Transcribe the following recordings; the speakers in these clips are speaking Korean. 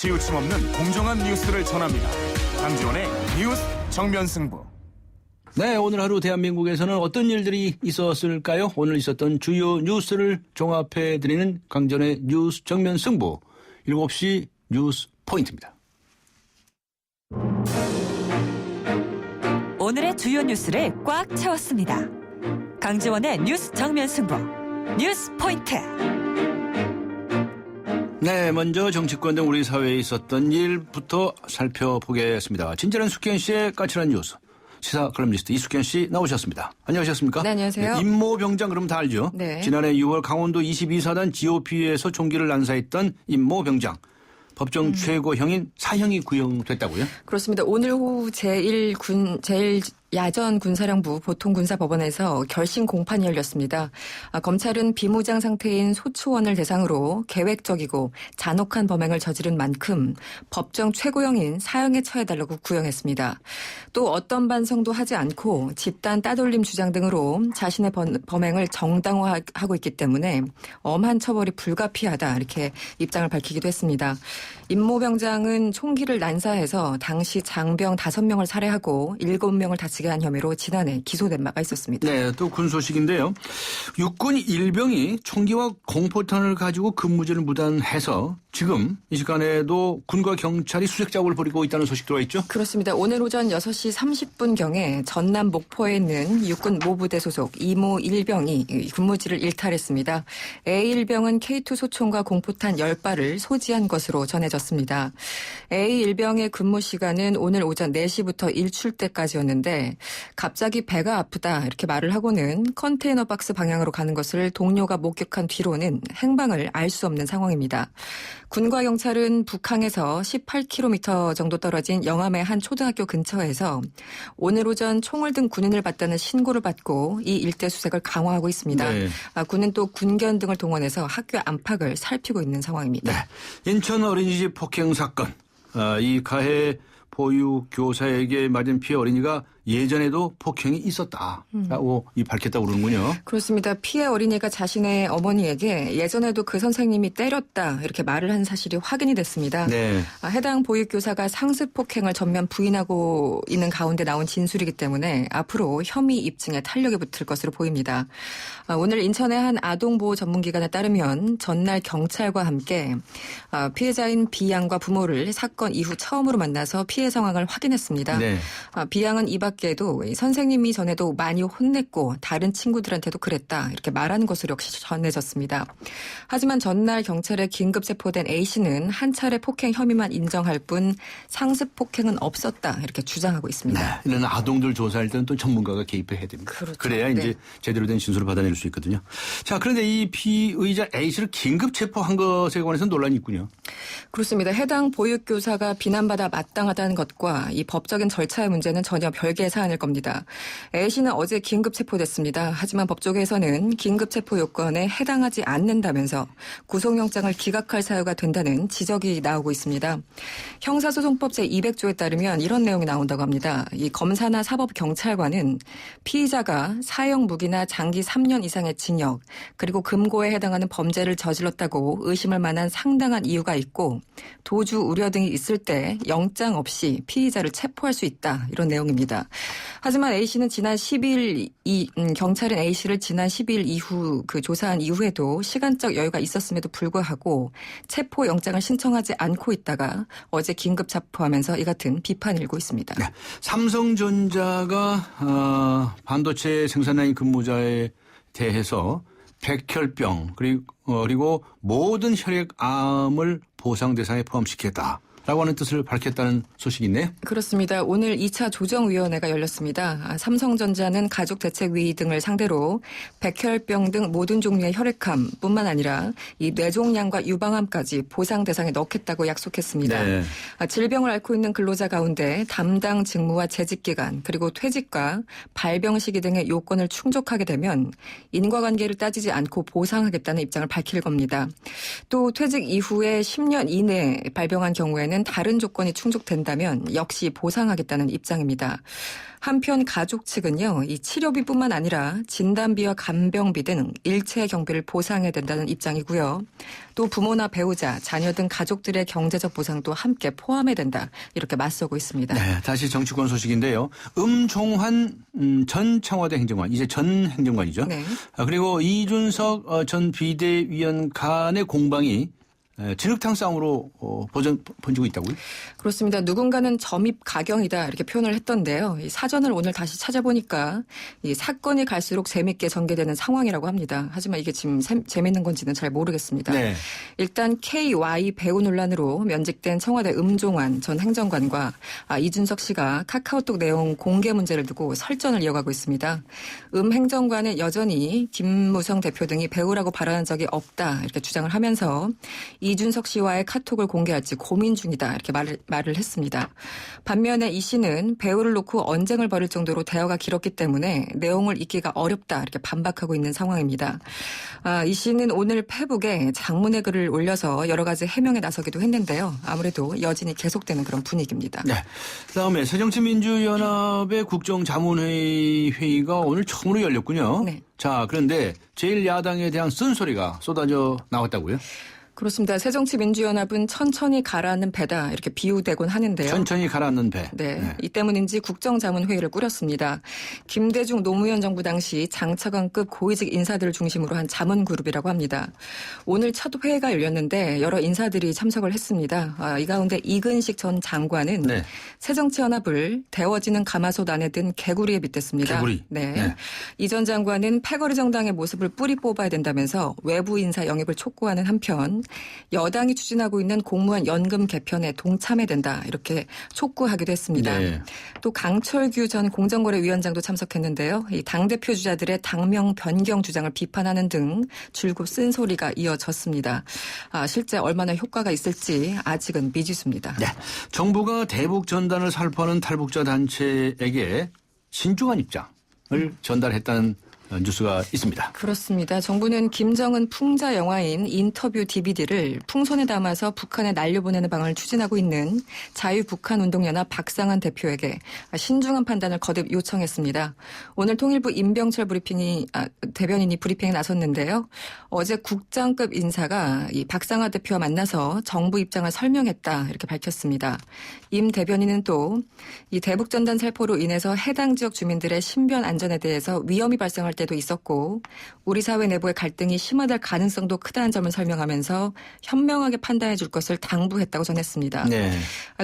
치우침 없는 공정한 뉴스를 전합니다. 강지원의 뉴스 정면 승부. 네, 오늘 하루 대한민국에서는 어떤 일들이 있었을까요? 오늘 있었던 주요 뉴스를 종합해드리는 강전의 뉴스 정면 승부 7시 뉴스 포인트입니다. 오늘의 주요 뉴스를 꽉 채웠습니다. 강지원의 뉴스 정면 승부 뉴스 포인트. 네, 먼저 정치권 등 우리 사회에 있었던 일부터 살펴보겠습니다. 친절한 숙현 씨의 까칠한 뉴스. 시사 칼럼니스트 이숙현 씨 나오셨습니다. 안녕하셨습니까? 네, 안녕하세요. 네, 임모병장 그럼 다 알죠? 네. 지난해 6월 강원도 22사단 GOP에서 총기를 난사했던 임모병장. 법정 최고형인 사형이 구형됐다고요? 그렇습니다. 오늘 오후 제1야전군사령부 보통군사법원에서 결심 공판이 열렸습니다. 검찰은 비무장 상태인 소추원을 대상으로 계획적이고 잔혹한 범행을 저지른 만큼 법정 최고형인 사형에 처해달라고 구형했습니다. 또 어떤 반성도 하지 않고 집단 따돌림 주장 등으로 자신의 범행을 정당화하고 있기 때문에 엄한 처벌이 불가피하다 이렇게 입장을 밝히기도 했습니다. 임모병장은 총기를 난사해서 당시 장병 5명을 살해하고 7명을 다치게 한 혐의로 지난해 기소된 바가 있었습니다. 네, 또 군 소식인데요. 육군 일병이 총기와 공포탄을 가지고 근무지를 무단해서 지금 이 시간에도 군과 경찰이 수색 작업을 벌이고 있다는 소식 들어와 있죠? 그렇습니다. 오늘 오전 6시 30분경에 전남 목포에 있는 육군 모부대 소속 이모 일병이 근무지를 일탈했습니다. A 일병은 K2 소총과 공포탄 10발을 소지한 것으로 전해졌습니다. A 일병의 근무 시간은 오늘 오전 4시부터 일출 때까지였는데 갑자기 배가 아프다 이렇게 말을 하고는 컨테이너 박스 방향으로 가는 것을 동료가 목격한 뒤로는 행방을 알 수 없는 상황입니다. 군과 경찰은 북항에서 18km 정도 떨어진 영암의 한 초등학교 근처에서 오늘 오전 총을 든 군인을 봤다는 신고를 받고 이 일대 수색을 강화하고 있습니다. 네. 군은 또 군견 등을 동원해서 학교 안팎을 살피고 있는 상황입니다. 네. 인천 어린이집 폭행 사건. 이 가해 보육 교사에게 맞은 피해 어린이가 예전에도 폭행이 있었다라고 밝혔다고 그러는군요. 그렇습니다. 피해 어린이가 자신의 어머니에게 예전에도 그 선생님이 때렸다 이렇게 말을 한 사실이 확인이 됐습니다. 네. 해당 보육교사가 상습 폭행을 전면 부인하고 있는 가운데 나온 진술이기 때문에 앞으로 혐의 입증에 탄력이 붙을 것으로 보입니다. 오늘 인천의 한 아동보호 전문기관에 따르면 전날 경찰과 함께 피해자인 B양과 부모를 사건 이후 처음으로 만나서 피해 상황을 확인했습니다. 네. B양은 이 밖에도 선생님이 전에도 많이 혼냈고 다른 친구들한테도 그랬다 이렇게 말하는 것으로 역시 전해졌습니다. 하지만 전날 경찰에 긴급 체포된 A씨는 한 차례 폭행 혐의만 인정할 뿐 상습 폭행은 없었다 이렇게 주장하고 있습니다. 네. 이런 아동들 조사할 때는 또 전문가가 개입해야 됩니다. 그렇죠. 그래야 네. 이제 제대로 된 진술을 받아낼 수 있거든요. 자, 그런데 이 피의자 A씨를 긴급 체포한 것에 관해서 논란이 있군요. 그렇습니다. 해당 보육교사가 비난받아 마땅하다는 것과 이 법적인 절차의 문제는 전혀 별개의 사안일 겁니다. A씨는 어제 긴급 체포됐습니다. 하지만 법조계에서는 긴급 체포 요건에 해당하지 않는다면서 구속영장을 기각할 사유가 된다는 지적이 나오고 있습니다. 형사소송법 제200조에 따르면 이런 내용이 나온다고 합니다. 이 검사나 사법경찰관은 피의자가 사형 무기나 장기 3년 이상의 징역 그리고 금고에 해당하는 범죄를 저질렀다고 의심할 만한 상당한 이유가 있고 도주 우려 등이 있을 때 영장 없이 피의자를 체포할 수 있다 이런 내용입니다. 하지만 A씨는 지난 12일 경찰은 A씨를 지난 12일 이후 조사한 이후에도 시간적 여유가 있었음에도 불구하고 체포 영장을 신청하지 않고 있다가 어제 긴급 체포하면서 이 같은 비판이 일고 있습니다. 네. 삼성전자가 반도체 생산라인 근무자에 대해서 백혈병 그리고 모든 혈액암을 보상 대상에 포함시켰다. 라고 하는 뜻을 밝혔다는 소식이 있네요. 그렇습니다. 오늘 2차 조정위원회가 열렸습니다. 삼성전자는 가족대책위 등을 상대로 백혈병 등 모든 종류의 혈액암뿐만 아니라 이 뇌종양과 유방암까지 보상 대상에 넣겠다고 약속했습니다. 네. 질병을 앓고 있는 근로자 가운데 담당 직무와 재직기간 그리고 퇴직과 발병 시기 등의 요건을 충족하게 되면 인과관계를 따지지 않고 보상하겠다는 입장을 밝힐 겁니다. 또 퇴직 이후에 10년 이내에 발병한 경우에는 경우에는 다른 조건이 충족된다면 역시 보상하겠다는 입장입니다. 한편 가족 측은요, 이 치료비뿐만 아니라 진단비와 간병비 등 일체 경비를 보상해야 된다는 입장이고요. 또 부모나 배우자, 자녀 등 가족들의 경제적 보상도 함께 포함해야 된다. 이렇게 맞서고 있습니다. 네, 다시 정치권 소식인데요. 음종환 전 청와대 행정관, 이제 전 행정관이죠. 네. 그리고 이준석 전 비대위원 간의 공방이 진흙탕 싸움으로 번지고 있다고요? 그렇습니다. 누군가는 점입 가경이다 이렇게 표현을 했던데요. 이 사전을 오늘 다시 찾아보니까 이 사건이 갈수록 재밌게 전개되는 상황이라고 합니다. 하지만 이게 지금 재밌는 건지는 잘 모르겠습니다. 네. 일단 KY 배우 논란으로 면직된 청와대 음종환 전 행정관과 이준석 씨가 카카오톡 내용 공개 문제를 두고 설전을 이어가고 있습니다. 행정관은 여전히 김무성 대표 등이 배우라고 발언한 적이 없다 이렇게 주장을 하면서 이준석 씨와의 카톡을 공개할지 고민 중이다 이렇게 말을 했습니다. 반면에 이 씨는 배우를 놓고 언쟁을 벌일 정도로 대화가 길었기 때문에 내용을 읽기가 어렵다 이렇게 반박하고 있는 상황입니다. 이 씨는 오늘 페북에 장문의 글을 올려서 여러 가지 해명에 나서기도 했는데요. 아무래도 여진이 계속되는 그런 분위기입니다. 네. 그다음에 새정치민주연합의 국정자문회의가 오늘 처음으로 열렸군요. 네. 자, 그런데 제1야당에 대한 쓴소리가 쏟아져 나왔다고요? 그렇습니다. 새정치민주연합은 천천히 가라앉는 배다 이렇게 비유되곤 하는데요. 천천히 가라앉는 배. 네. 이 때문인지 국정자문회의를 꾸렸습니다. 김대중 노무현 정부 당시 장차관급 고위직 인사들을 중심으로 한 자문그룹이라고 합니다. 오늘 첫 회의가 열렸는데 여러 인사들이 참석을 했습니다. 이 가운데 이근식 전 장관은 네. 새정치연합을 데워지는 가마솥 안에 든 개구리에 빗댔습니다. 개구리. 네. 네. 이 전 장관은 패거리 정당의 모습을 뿌리 뽑아야 된다면서 외부 인사 영입을 촉구하는 한편 여당이 추진하고 있는 공무원 연금 개편에 동참해야 된다 이렇게 촉구하기도 했습니다. 네. 또 강철규 전 공정거래위원장도 참석했는데요. 이 당대표 주자들의 당명 변경 주장을 비판하는 등 줄곧 쓴소리가 이어졌습니다. 실제 얼마나 효과가 있을지 아직은 미지수입니다. 네. 정부가 대북 전단을 살포하는 탈북자 단체에게 신중한 입장을 전달했다는 뉴스가 있습니다. 그렇습니다. 정부는 김정은 풍자 영화인 인터뷰 DVD를 풍선에 담아서 북한에 날려보내는 방안을 추진하고 있는 자유북한운동연합 박상한 대표에게 신중한 판단을 거듭 요청했습니다. 오늘 통일부 임병철 대변인이 브리핑에 나섰는데요. 어제 국장급 인사가 이 박상한 대표와 만나서 정부 입장을 설명했다 이렇게 밝혔습니다. 임 대변인은 또 이 대북전단 살포로 인해서 해당 지역 주민들의 신변 안전에 대해서 위험이 발생할 때도 있었고 우리 사회 내부의 갈등이 심화될 가능성도 크다는 점을 설명하면서 현명하게 판단해 줄 것을 당부했다고 전했습니다. 네.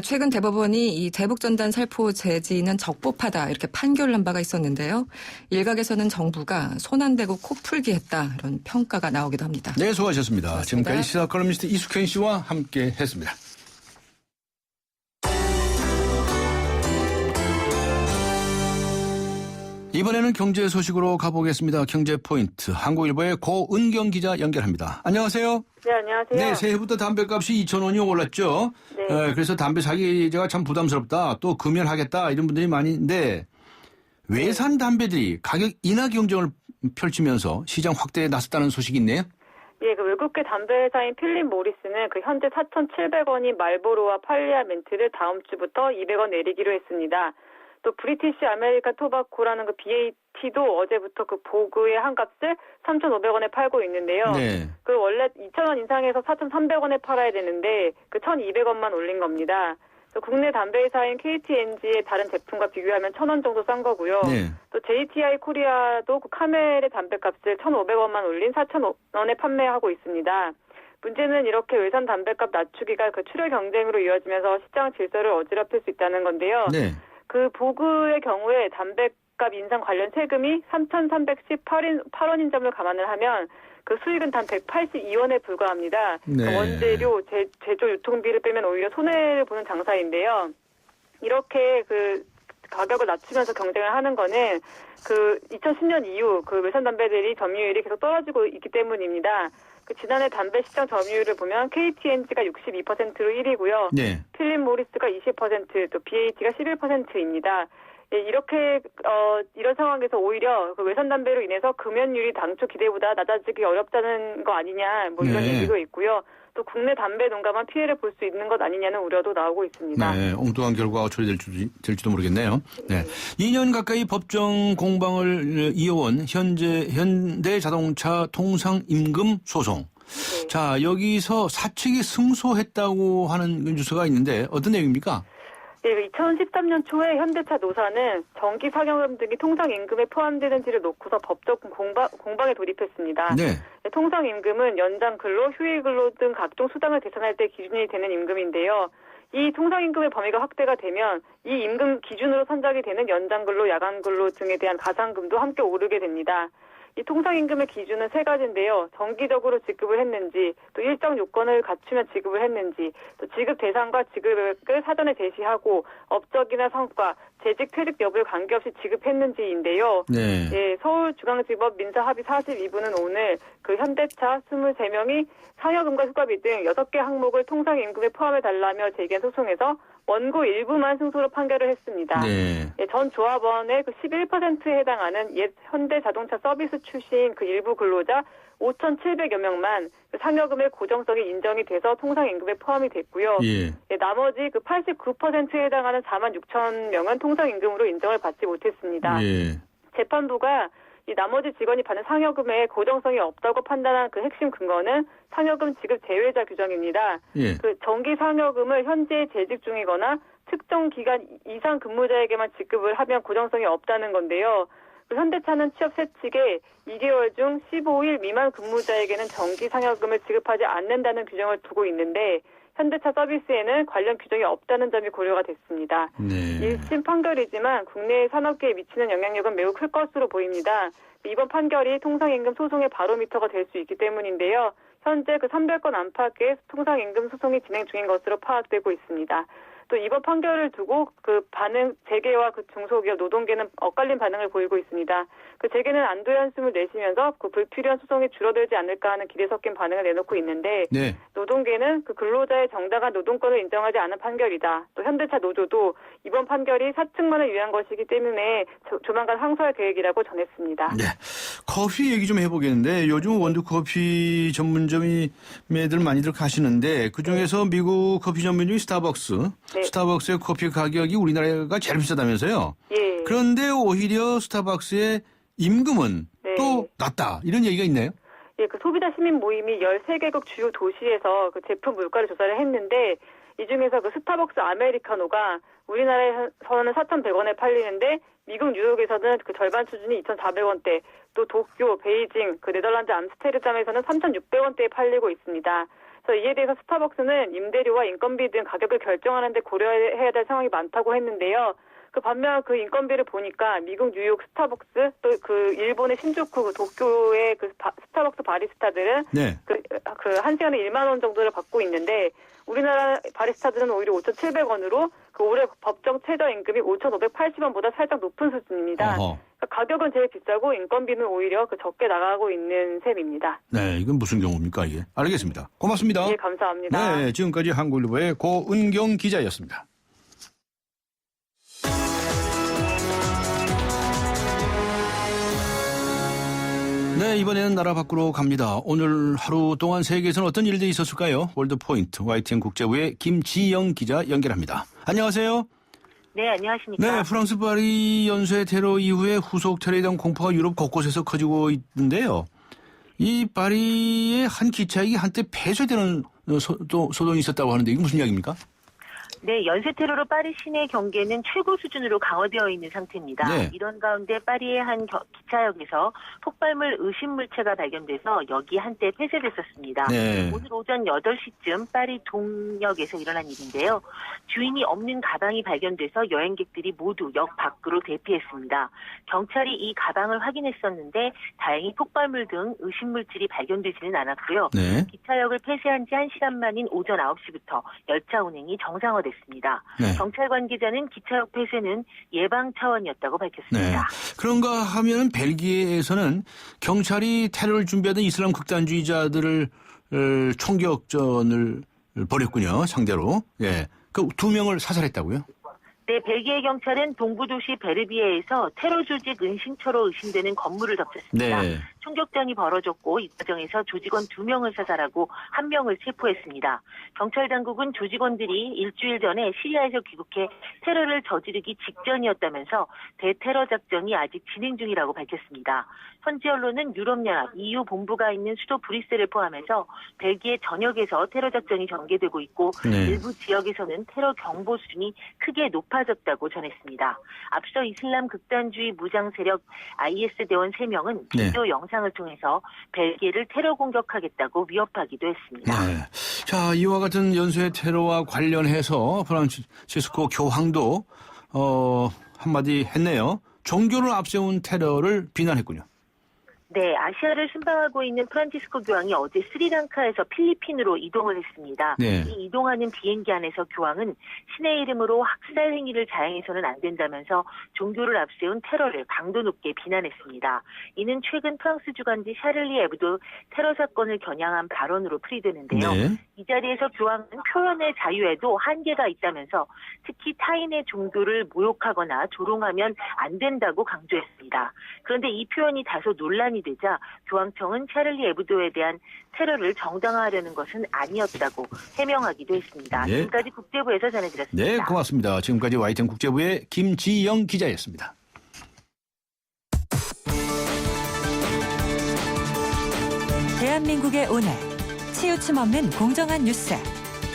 최근 대법원이 이 대북전단 살포 제지는 적법하다 이렇게 판결을 한 바가 있었는데요. 일각에서는 정부가 손 안 대고 코 풀기 했다 이런 평가가 나오기도 합니다. 네, 수고하셨습니다. 고맙습니다. 지금까지 시사 칼럼니스트 이숙현 씨와 함께 했습니다. 이번에는 경제 소식으로 가보겠습니다. 경제포인트 한국일보의 고은경 기자 연결합니다. 안녕하세요. 네, 안녕하세요. 네, 새해부터 담배값이 2,000원이 올랐죠. 네. 그래서 담배 사기가 참 부담스럽다. 또 금연하겠다 이런 분들이 많은데 외산 담배들이 가격 인하 경쟁을 펼치면서 시장 확대에 나섰다는 소식이 있네요. 예, 그 외국계 담배 회사인 필립 모리스는 그 현재 4,700원인 말보로와 팔리아멘트를 다음 주부터 200원 내리기로 했습니다. 또 브리티시 아메리칸 토바코라는 그 BAT도 어제부터 그 보그의 한 값을 3,500원에 팔고 있는데요. 네. 그 원래 2,000원 인상해서 4,300원에 팔아야 되는데 그 1,200원만 올린 겁니다. 또 국내 담배 회사인 KT&G의 다른 제품과 비교하면 1,000원 정도 싼 거고요. 네. 또 JTI 코리아도 그 카멜의 담배값을 1,500원만 올린 4,000원에 판매하고 있습니다. 문제는 이렇게 외산 담배값 낮추기가 그 출혈 경쟁으로 이어지면서 시장 질서를 어지럽힐 수 있다는 건데요. 네. 그 보그의 경우에 담배값 인상 관련 세금이 3,318원인 점을 감안을 하면 그 수익은 단 182원에 불과합니다. 네. 그 원재료, 제조, 유통비를 빼면 오히려 손해를 보는 장사인데요. 이렇게 그 가격을 낮추면서 경쟁을 하는 거는 그 2010년 이후 그 외산 담배들이 점유율이 계속 떨어지고 있기 때문입니다. 그 지난해 담배 시장 점유율을 보면 KT&G가 62%로 1위고요. 네. 필립 모리스가 20%, 또 BAT가 11%입니다. 예, 이렇게 이런 상황에서 오히려 그 외산 담배로 인해서 금연율이 당초 기대보다 낮아지기 어렵다는 거 아니냐, 뭐 이런 네. 얘기도 있고요. 또 국내 담배 농가만 피해를 볼 수 있는 것 아니냐는 우려도 나오고 있습니다. 네, 엉뚱한 결과가 처리될지도 모르겠네요. 네. 2년 가까이 법정 공방을 이어온 현대자동차 통상임금 소송. 네. 자, 여기서 사측이 승소했다고 하는 뉴스가 있는데 어떤 내용입니까? 네, 2013년 초에 현대차 노사는 정기 상여금 등이 통상임금에 포함되는지를 놓고서 법적 공방에 돌입했습니다. 네. 통상임금은 연장근로, 휴일근로 등 각종 수당을 계산할 때 기준이 되는 임금인데요. 이 통상임금의 범위가 확대가 되면 이 임금 기준으로 산정이 되는 연장근로, 야간근로 등에 대한 가산금도 함께 오르게 됩니다. 이 통상임금의 기준은 세 가지인데요. 정기적으로 지급을 했는지, 또 일정 요건을 갖추면 지급을 했는지, 또 지급 대상과 지급을 사전에 제시하고 업적이나 성과, 재직 퇴직 여부에 관계없이 지급했는지인데요. 네. 예, 서울중앙지법 민사합의 42부는 오늘 그 현대차 23명이 상여금과 휴가비 등 6개 항목을 통상임금에 포함해달라며 제기한 소송에서 원고 일부만 승소로 판결을 했습니다. 네. 예, 전 조합원의 그 11%에 해당하는 옛 현대자동차 서비스 출신 그 일부 근로자 5,700여 명만 그 상여금의 고정성이 인정이 돼서 통상임금에 포함이 됐고요. 예. 예, 나머지 그 89%에 해당하는 4만 6천 명은 통상임금으로 인정을 받지 못했습니다. 예. 재판부가 이 나머지 직원이 받는 상여금에 고정성이 없다고 판단한 그 핵심 근거는 상여금 지급 제외자 규정입니다. 예. 그 정기 상여금을 현재 재직 중이거나 특정 기간 이상 근무자에게만 지급을 하면 고정성이 없다는 건데요. 그 현대차는 취업 세칙에 2개월 중 15일 미만 근무자에게는 정기 상여금을 지급하지 않는다는 규정을 두고 있는데 현대차 서비스에는 관련 규정이 없다는 점이 고려가 됐습니다. 네. 1심 판결이지만 국내 산업계에 미치는 영향력은 매우 클 것으로 보입니다. 이번 판결이 통상임금 소송의 바로미터가 될 수 있기 때문인데요. 현재 그 300건 안팎의 통상임금 소송이 진행 중인 것으로 파악되고 있습니다. 또 이번 판결을 두고 그 재계와 그 중소기업 노동계는 엇갈린 반응을 보이고 있습니다. 그 재계는 안도의 한숨을 내쉬면서 그 불필요한 소송이 줄어들지 않을까 하는 기대 섞인 반응을 내놓고 있는데 네. 노동계는 그 근로자의 정당한 노동권을 인정하지 않은 판결이다. 또 현대차 노조도 이번 판결이 사측만을 위한 것이기 때문에 조만간 항소할 계획이라고 전했습니다. 네. 커피 얘기 좀 해보겠는데 요즘 원두커피 전문점이들 많이들 가시는데 그중에서 미국 커피 전문점이 스타벅스. 네. 스타벅스의 커피 가격이 우리나라가 제일 비싸다면서요. 예. 그런데 오히려 스타벅스의 임금은 네. 또 낮다. 이런 얘기가 있네요. 예, 그 소비자 시민 모임이 13개국 주요 도시에서 그 제품 물가를 조사를 했는데 이 중에서 그 스타벅스 아메리카노가 우리나라에서는 4,100원에 팔리는데 미국 뉴욕에서는 그 절반 수준이 2,400원대, 또 도쿄, 베이징, 그 네덜란드 암스테르담에서는 3,600원대에 팔리고 있습니다. 그래서 이에 대해서 스타벅스는 임대료와 인건비 등 가격을 결정하는 데 고려해야 될 상황이 많다고 했는데요. 그 반면 그 인건비를 보니까 미국 뉴욕 스타벅스 또 그 일본의 신주쿠 도쿄의 그 스타벅스 바리스타들은 네. 그 한 시간에 1만 원 정도를 받고 있는데 우리나라 바리스타들은 오히려 5,700원으로 그 올해 법정 최저 임금이 5,580원보다 살짝 높은 수준입니다. 그러니까 가격은 제일 비싸고 인건비는 오히려 그 적게 나가고 있는 셈입니다. 네, 이건 무슨 경우입니까 이게? 알겠습니다. 고맙습니다. 네, 감사합니다. 네, 지금까지 한국일보의 고은경 기자였습니다. 네, 이번에는 나라 밖으로 갑니다. 오늘 하루 동안 세계에서는 어떤 일들이 있었을까요? 월드포인트 YTN 국제부의 김지영 기자 연결합니다. 안녕하세요. 네, 안녕하십니까. 네, 프랑스 파리 연쇄 테러 이후에 후속 테러에 대한 공포가 유럽 곳곳에서 커지고 있는데요. 이 파리의 한 기차역이 한때 폐쇄되는 소동이 있었다고 하는데 이게 무슨 이야기입니까? 네, 연쇄 테러로 파리 시내 경계는 최고 수준으로 강화되어 있는 상태입니다. 네. 이런 가운데 파리의 한 기차역에서 폭발물 의심 물체가 발견돼서 역이 한때 폐쇄됐었습니다. 네. 오늘 오전 8시쯤 파리 동역에서 일어난 일인데요. 주인이 없는 가방이 발견돼서 여행객들이 모두 역 밖으로 대피했습니다. 경찰이 이 가방을 확인했었는데 다행히 폭발물 등 의심 물질이 발견되지는 않았고요. 네. 기차역을 폐쇄한 지 1시간 만인 오전 9시부터 열차 운행이 정상화됐습니다. 네. 경찰 관계자는 기차역 폐쇄는 예방 차원이었다고 네. 밝혔습니다. 그런가 하면 벨기에에서는 경찰이 테러를 준비하던 이슬람 극단주의자들을 총격전을 벌였군요. 상대로. 예. 그 2명을 사살했다고요? 네, 벨기에 경찰은 동부도시 베르비에에서 테러 조직 은신처로 의심되는 건물을 덮쳤습니다. 네. 총격전이 벌어졌고 이 과정에서 조직원 2명을 사살하고 1명을 체포했습니다. 경찰 당국은 조직원들이 일주일 전에 시리아에서 귀국해 테러를 저지르기 직전이었다면서 대테러 작전이 아직 진행 중이라고 밝혔습니다. 현지 언론은 유럽연합 EU 본부가 있는 수도 브뤼셀을 포함해서 벨기에 전역에서 테러 작전이 전개되고 있고 네. 일부 지역에서는 테러 경보 수준이 크게 높아졌다고 전했습니다. 앞서 이슬람 극단주의 무장 세력 IS 대원 3명은 네. 비디오 영상을 통해서 벨기에를 테러 공격하겠다고 위협하기도 했습니다. 네. 자, 이와 같은 연쇄 테러와 관련해서 프란치스코 교황도 한마디 했네요. 종교를 앞세운 테러를 비난했군요. 네, 아시아를 순방하고 있는 프란치스코 교황이 어제 스리랑카에서 필리핀으로 이동을 했습니다. 네. 이 이동하는 비행기 안에서 교황은 신의 이름으로 학살 행위를 자행해서는 안 된다면서 종교를 앞세운 테러를 강도 높게 비난했습니다. 이는 최근 프랑스 주간지 샤를리 에브도 테러 사건을 겨냥한 발언으로 풀이되는데요. 네. 이 자리에서 교황은 표현의 자유에도 한계가 있다면서 특히 타인의 종교를 모욕하거나 조롱하면 안 된다고 강조했습니다. 그런데 이 표현이 다소 논란이 되자 교황청은 샤를리 에브도에 대한 테러를 정당화하려는 것은 아니었다고 해명하기도 했습니다. 네. 지금까지 국제부에서 전해드렸습니다. 네, 고맙습니다. 지금까지 YTN 국제부의 김지영 기자였습니다. 대한민국의 오늘 치우침 없는 공정한 뉴스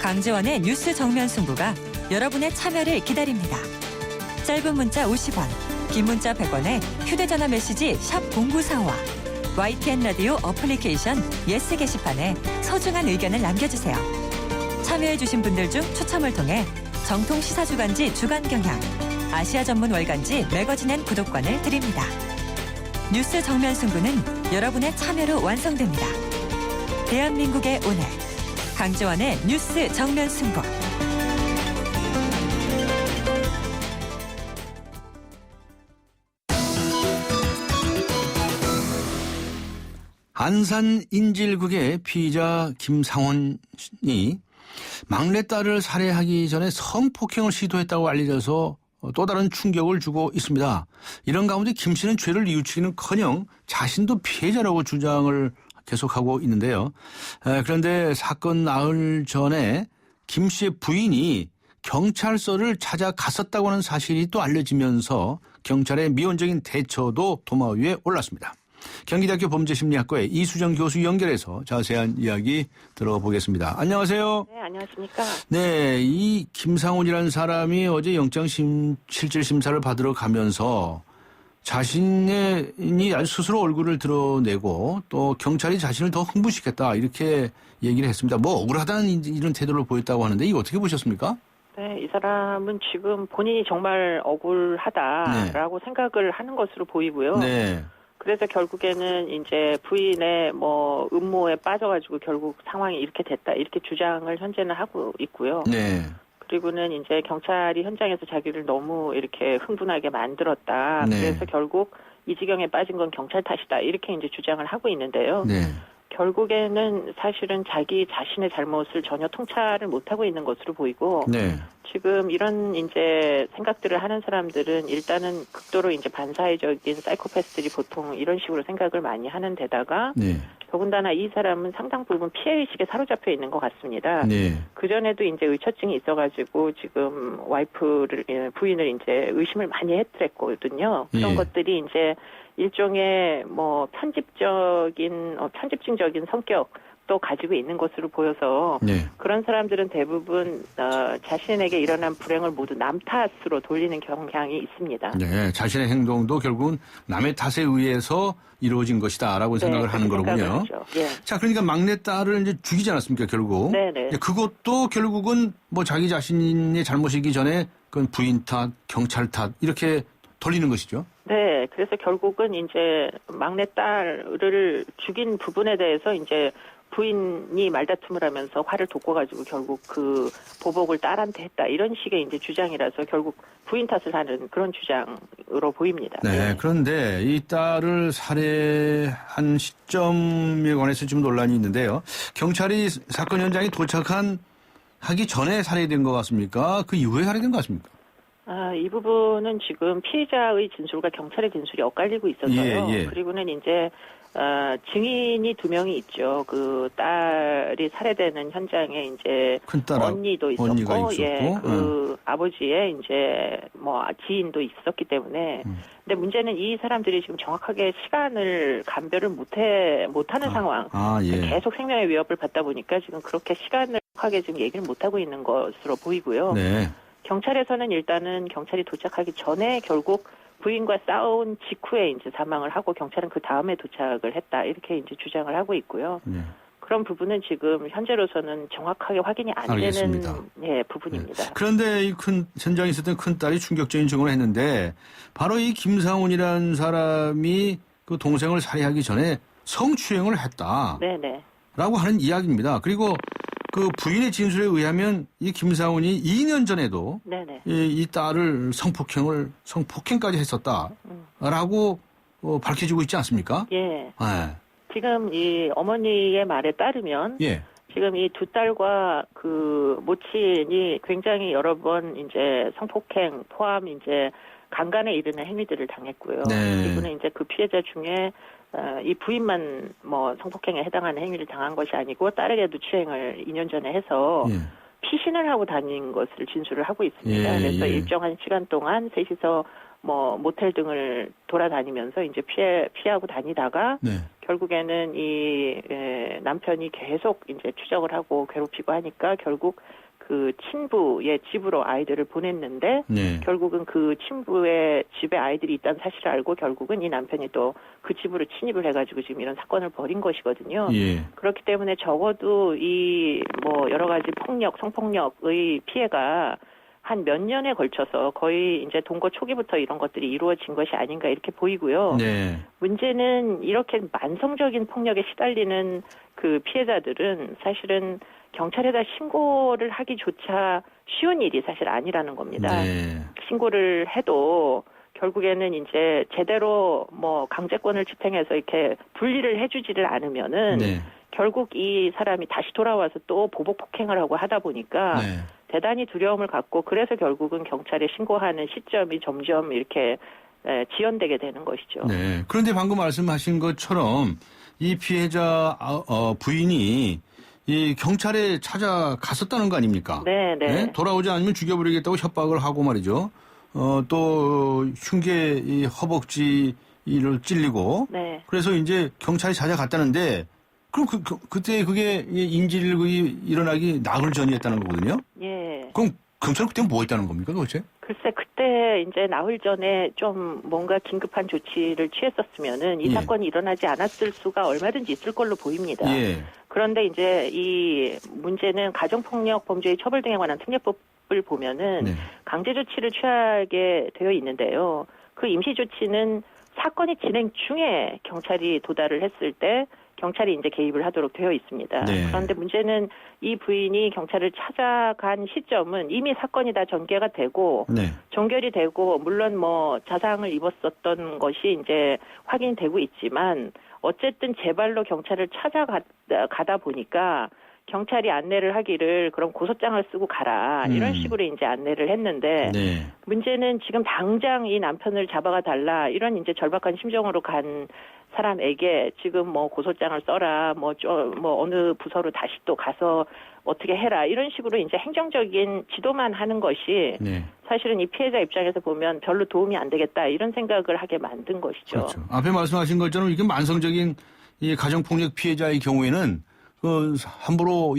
강지원의 뉴스 정면 승부가 여러분의 참여를 기다립니다. 짧은 문자 50원, 긴 문자 100원에 휴대전화 메시지 샵 0945와 YTN 라디오 어플리케이션 예스 게시판에 소중한 의견을 남겨주세요. 참여해주신 분들 중 추첨을 통해 정통 시사주간지 주간경향, 아시아 전문 월간지 매거진앤 구독권을 드립니다. 뉴스 정면 승부는 여러분의 참여로 완성됩니다. 대한민국의 오늘 강지원의 뉴스 정면 승부. 안산 인질극의 피의자 김상원이 막내딸을 살해하기 전에 성폭행을 시도했다고 알려져서 또 다른 충격을 주고 있습니다. 이런 가운데 김 씨는 죄를 뉘우치기는커녕 자신도 피해자라고 주장을 계속하고 있는데요. 그런데 사건 나흘 전에 김 씨의 부인이 경찰서를 찾아갔었다고 하는 사실이 또 알려지면서 경찰의 미온적인 대처도 도마 위에 올랐습니다. 경기대학교 범죄심리학과의 이수정 교수 연결해서 자세한 이야기 들어보겠습니다. 안녕하세요. 네, 안녕하십니까. 네, 이 김상훈이라는 사람이 어제 영장실질심사를 받으러 가면서 자신이 아주 스스로 얼굴을 드러내고 또 경찰이 자신을 더 흥분시켰다 이렇게 얘기를 했습니다. 뭐 억울하다는 이런 태도를 보였다고 하는데 이거 어떻게 보셨습니까? 네, 이 사람은 지금 본인이 정말 억울하다라고 생각을 하는 것으로 보이고요. 네. 그래서 결국에는 이제 부인의 뭐 음모에 빠져가지고 결국 상황이 이렇게 됐다 이렇게 주장을 현재는 하고 있고요. 네. 그리고는 이제 경찰이 현장에서 자기를 너무 이렇게 흥분하게 만들었다. 네. 그래서 결국 이 지경에 빠진 건 경찰 탓이다 이렇게 이제 주장을 하고 있는데요. 네. 결국에는 사실은 자기 자신의 잘못을 전혀 통찰을 못하고 있는 것으로 보이고 네. 지금 이런 이제 생각들을 하는 사람들은 일단은 극도로 이제 반사회적인 사이코패스들이 보통 이런 식으로 생각을 많이 하는 데다가 네. 더군다나 이 사람은 상당 부분 피해의식에 사로잡혀 있는 것 같습니다. 네. 그전에도 이제 의처증이 있어가지고 지금 부인을 이제 의심을 많이 했랬거든요. 그런 예. 것들이 이제 일종의 뭐 편집증적인 성격도 가지고 있는 것으로 보여서 네. 그런 사람들은 대부분 자신에게 일어난 불행을 모두 남 탓으로 돌리는 경향이 있습니다. 네. 자신의 행동도 결국은 남의 탓에 의해서 이루어진 것이다라고 생각을 하는 그렇게 거로군요. 생각을 하죠. 예. 자, 그러니까 막내딸을 이제 죽이지 않았습니까, 결국? 네네. 그것도 결국은 뭐 자기 자신의 잘못이기 전에 그건 부인 탓, 경찰 탓 이렇게 돌리는 것이죠. 네, 그래서 결국은 이제 막내딸을 죽인 부분에 대해서 이제 부인이 말다툼을 하면서 화를 돋궈가지고 결국 그 보복을 딸한테 했다 이런 식의 이제 주장이라서 결국 부인 탓을 하는 그런 주장으로 보입니다. 네, 그런데 이 딸을 살해한 시점에 관해서 좀 논란이 있는데요. 경찰이 사건 현장에 하기 전에 살해된 것 같습니까? 그 이후에 살해된 것 같습니까? 이 부분은 지금 피해자의 진술과 경찰의 진술이 엇갈리고 있어서요. 예, 예. 그리고는 이제 증인이 2명이 있죠. 그 딸이 살해되는 현장에 이제 큰딸 언니도 있었고, 언니가 있었고, 예, 그 아버지의 이제 뭐 지인도 있었기 때문에. 근데 문제는 이 사람들이 지금 정확하게 시간을 감별을 못하는 상황. 예. 계속 생명의 위협을 받다 보니까 지금 그렇게 시간을 정확하게 지금 얘기를 못하고 있는 것으로 보이고요. 네. 경찰에서는 일단은 경찰이 도착하기 전에 결국 부인과 싸운 직후에 이제 사망을 하고 경찰은 그 다음에 도착을 했다 이렇게 이제 주장을 하고 있고요. 네. 그런 부분은 지금 현재로서는 정확하게 확인이 안 알겠습니다. 되는 부분입니다. 네. 그런데 이 현장에 있었던 큰 딸이 충격적인 증언을 했는데 바로 이 김상훈이라는 사람이 그 동생을 살해하기 전에 성추행을 했다. 네네. 라고 하는 이야기입니다. 그리고 그 부인의 진술에 의하면 이 김상훈이 2년 전에도 네네. 이 딸을 성폭행까지 했었다라고 밝혀지고 있지 않습니까? 예. 네. 지금 이 어머니의 말에 따르면 예. 지금 이 두 딸과 그 모친이 굉장히 여러 번 이제 성폭행 포함 이제 강간에 이르는 행위들을 당했고요. 네. 그리고는 이제 그 피해자 중에 이 부인만 뭐 성폭행에 해당하는 행위를 당한 것이 아니고 딸에게도 추행을 2년 전에 해서 예. 피신을 하고 다닌 것을 진술을 하고 있습니다. 예, 그래서 예. 일정한 시간 동안 셋이서 뭐 모텔 등을 돌아다니면서 이제 피하고 다니다가 네. 결국에는 이 남편이 계속 이제 추적을 하고 괴롭히고 하니까 결국 그 친부의 집으로 아이들을 보냈는데 네. 결국은 그 친부의 집에 아이들이 있다는 사실을 알고 결국은 이 남편이 또 그 집으로 침입을 해가지고 지금 이런 사건을 벌인 것이거든요. 예. 그렇기 때문에 적어도 이 뭐 여러 가지 성폭력의 피해가 한 몇 년에 걸쳐서 거의 이제 동거 초기부터 이런 것들이 이루어진 것이 아닌가 이렇게 보이고요. 네. 문제는 이렇게 만성적인 폭력에 시달리는 그 피해자들은 사실은 경찰에다 신고를 하기조차 쉬운 일이 사실 아니라는 겁니다. 네. 신고를 해도 결국에는 이제 제대로 뭐 강제권을 집행해서 이렇게 분리를 해주지를 않으면은 네. 결국 이 사람이 다시 돌아와서 또 보복 폭행을 하고 하다 보니까 네. 대단히 두려움을 갖고 그래서 결국은 경찰에 신고하는 시점이 점점 이렇게 지연되게 되는 것이죠. 네. 그런데 방금 말씀하신 것처럼 이 피해자 부인이 이 경찰에 찾아갔었다는 거 아닙니까? 네, 네. 돌아오지 않으면 죽여버리겠다고 협박을 하고 말이죠. 또 흉계 이 허벅지를 찔리고. 네. 그래서 이제 경찰이 찾아갔다는데 그럼 그때 그게 인질극이 일어나기 나흘 전이었다는 거거든요. 예. 그럼 경찰 그때 뭐 했다는 겁니까 도대체? 글쎄 그때 이제 나흘 전에 좀 뭔가 긴급한 조치를 취했었으면은 이 예. 사건이 일어나지 않았을 수가 얼마든지 있을 걸로 보입니다. 예. 그런데 이제 이 문제는 가정폭력 범죄의 처벌 등에 관한 특례법을 보면은 네. 강제 조치를 취하게 되어 있는데요. 그 임시 조치는 사건이 진행 중에 경찰이 도달을 했을 때 경찰이 이제 개입을 하도록 되어 있습니다. 네. 그런데 문제는 이 부인이 경찰을 찾아간 시점은 이미 사건이 다 전개가 되고 네. 종결이 되고 물론 뭐 자상을 입었었던 것이 이제 확인되고 있지만 어쨌든 제 발로 경찰을 찾아가다 보니까 경찰이 안내를 하기를 그럼 고소장을 쓰고 가라 이런 식으로 이제 안내를 했는데 네. 문제는 지금 당장 이 남편을 잡아가 달라 이런 이제 절박한 심정으로 간 사람에게 지금 뭐 고소장을 써라 뭐 어느 부서로 다시 또 가서 어떻게 해라 이런 식으로 이제 행정적인 지도만 하는 것이 네. 사실은 이 피해자 입장에서 보면 별로 도움이 안 되겠다 이런 생각을 하게 만든 것이죠. 그렇죠. 앞에 말씀하신 것처럼 이게 만성적인 이 가정폭력 피해자의 경우에는 함부로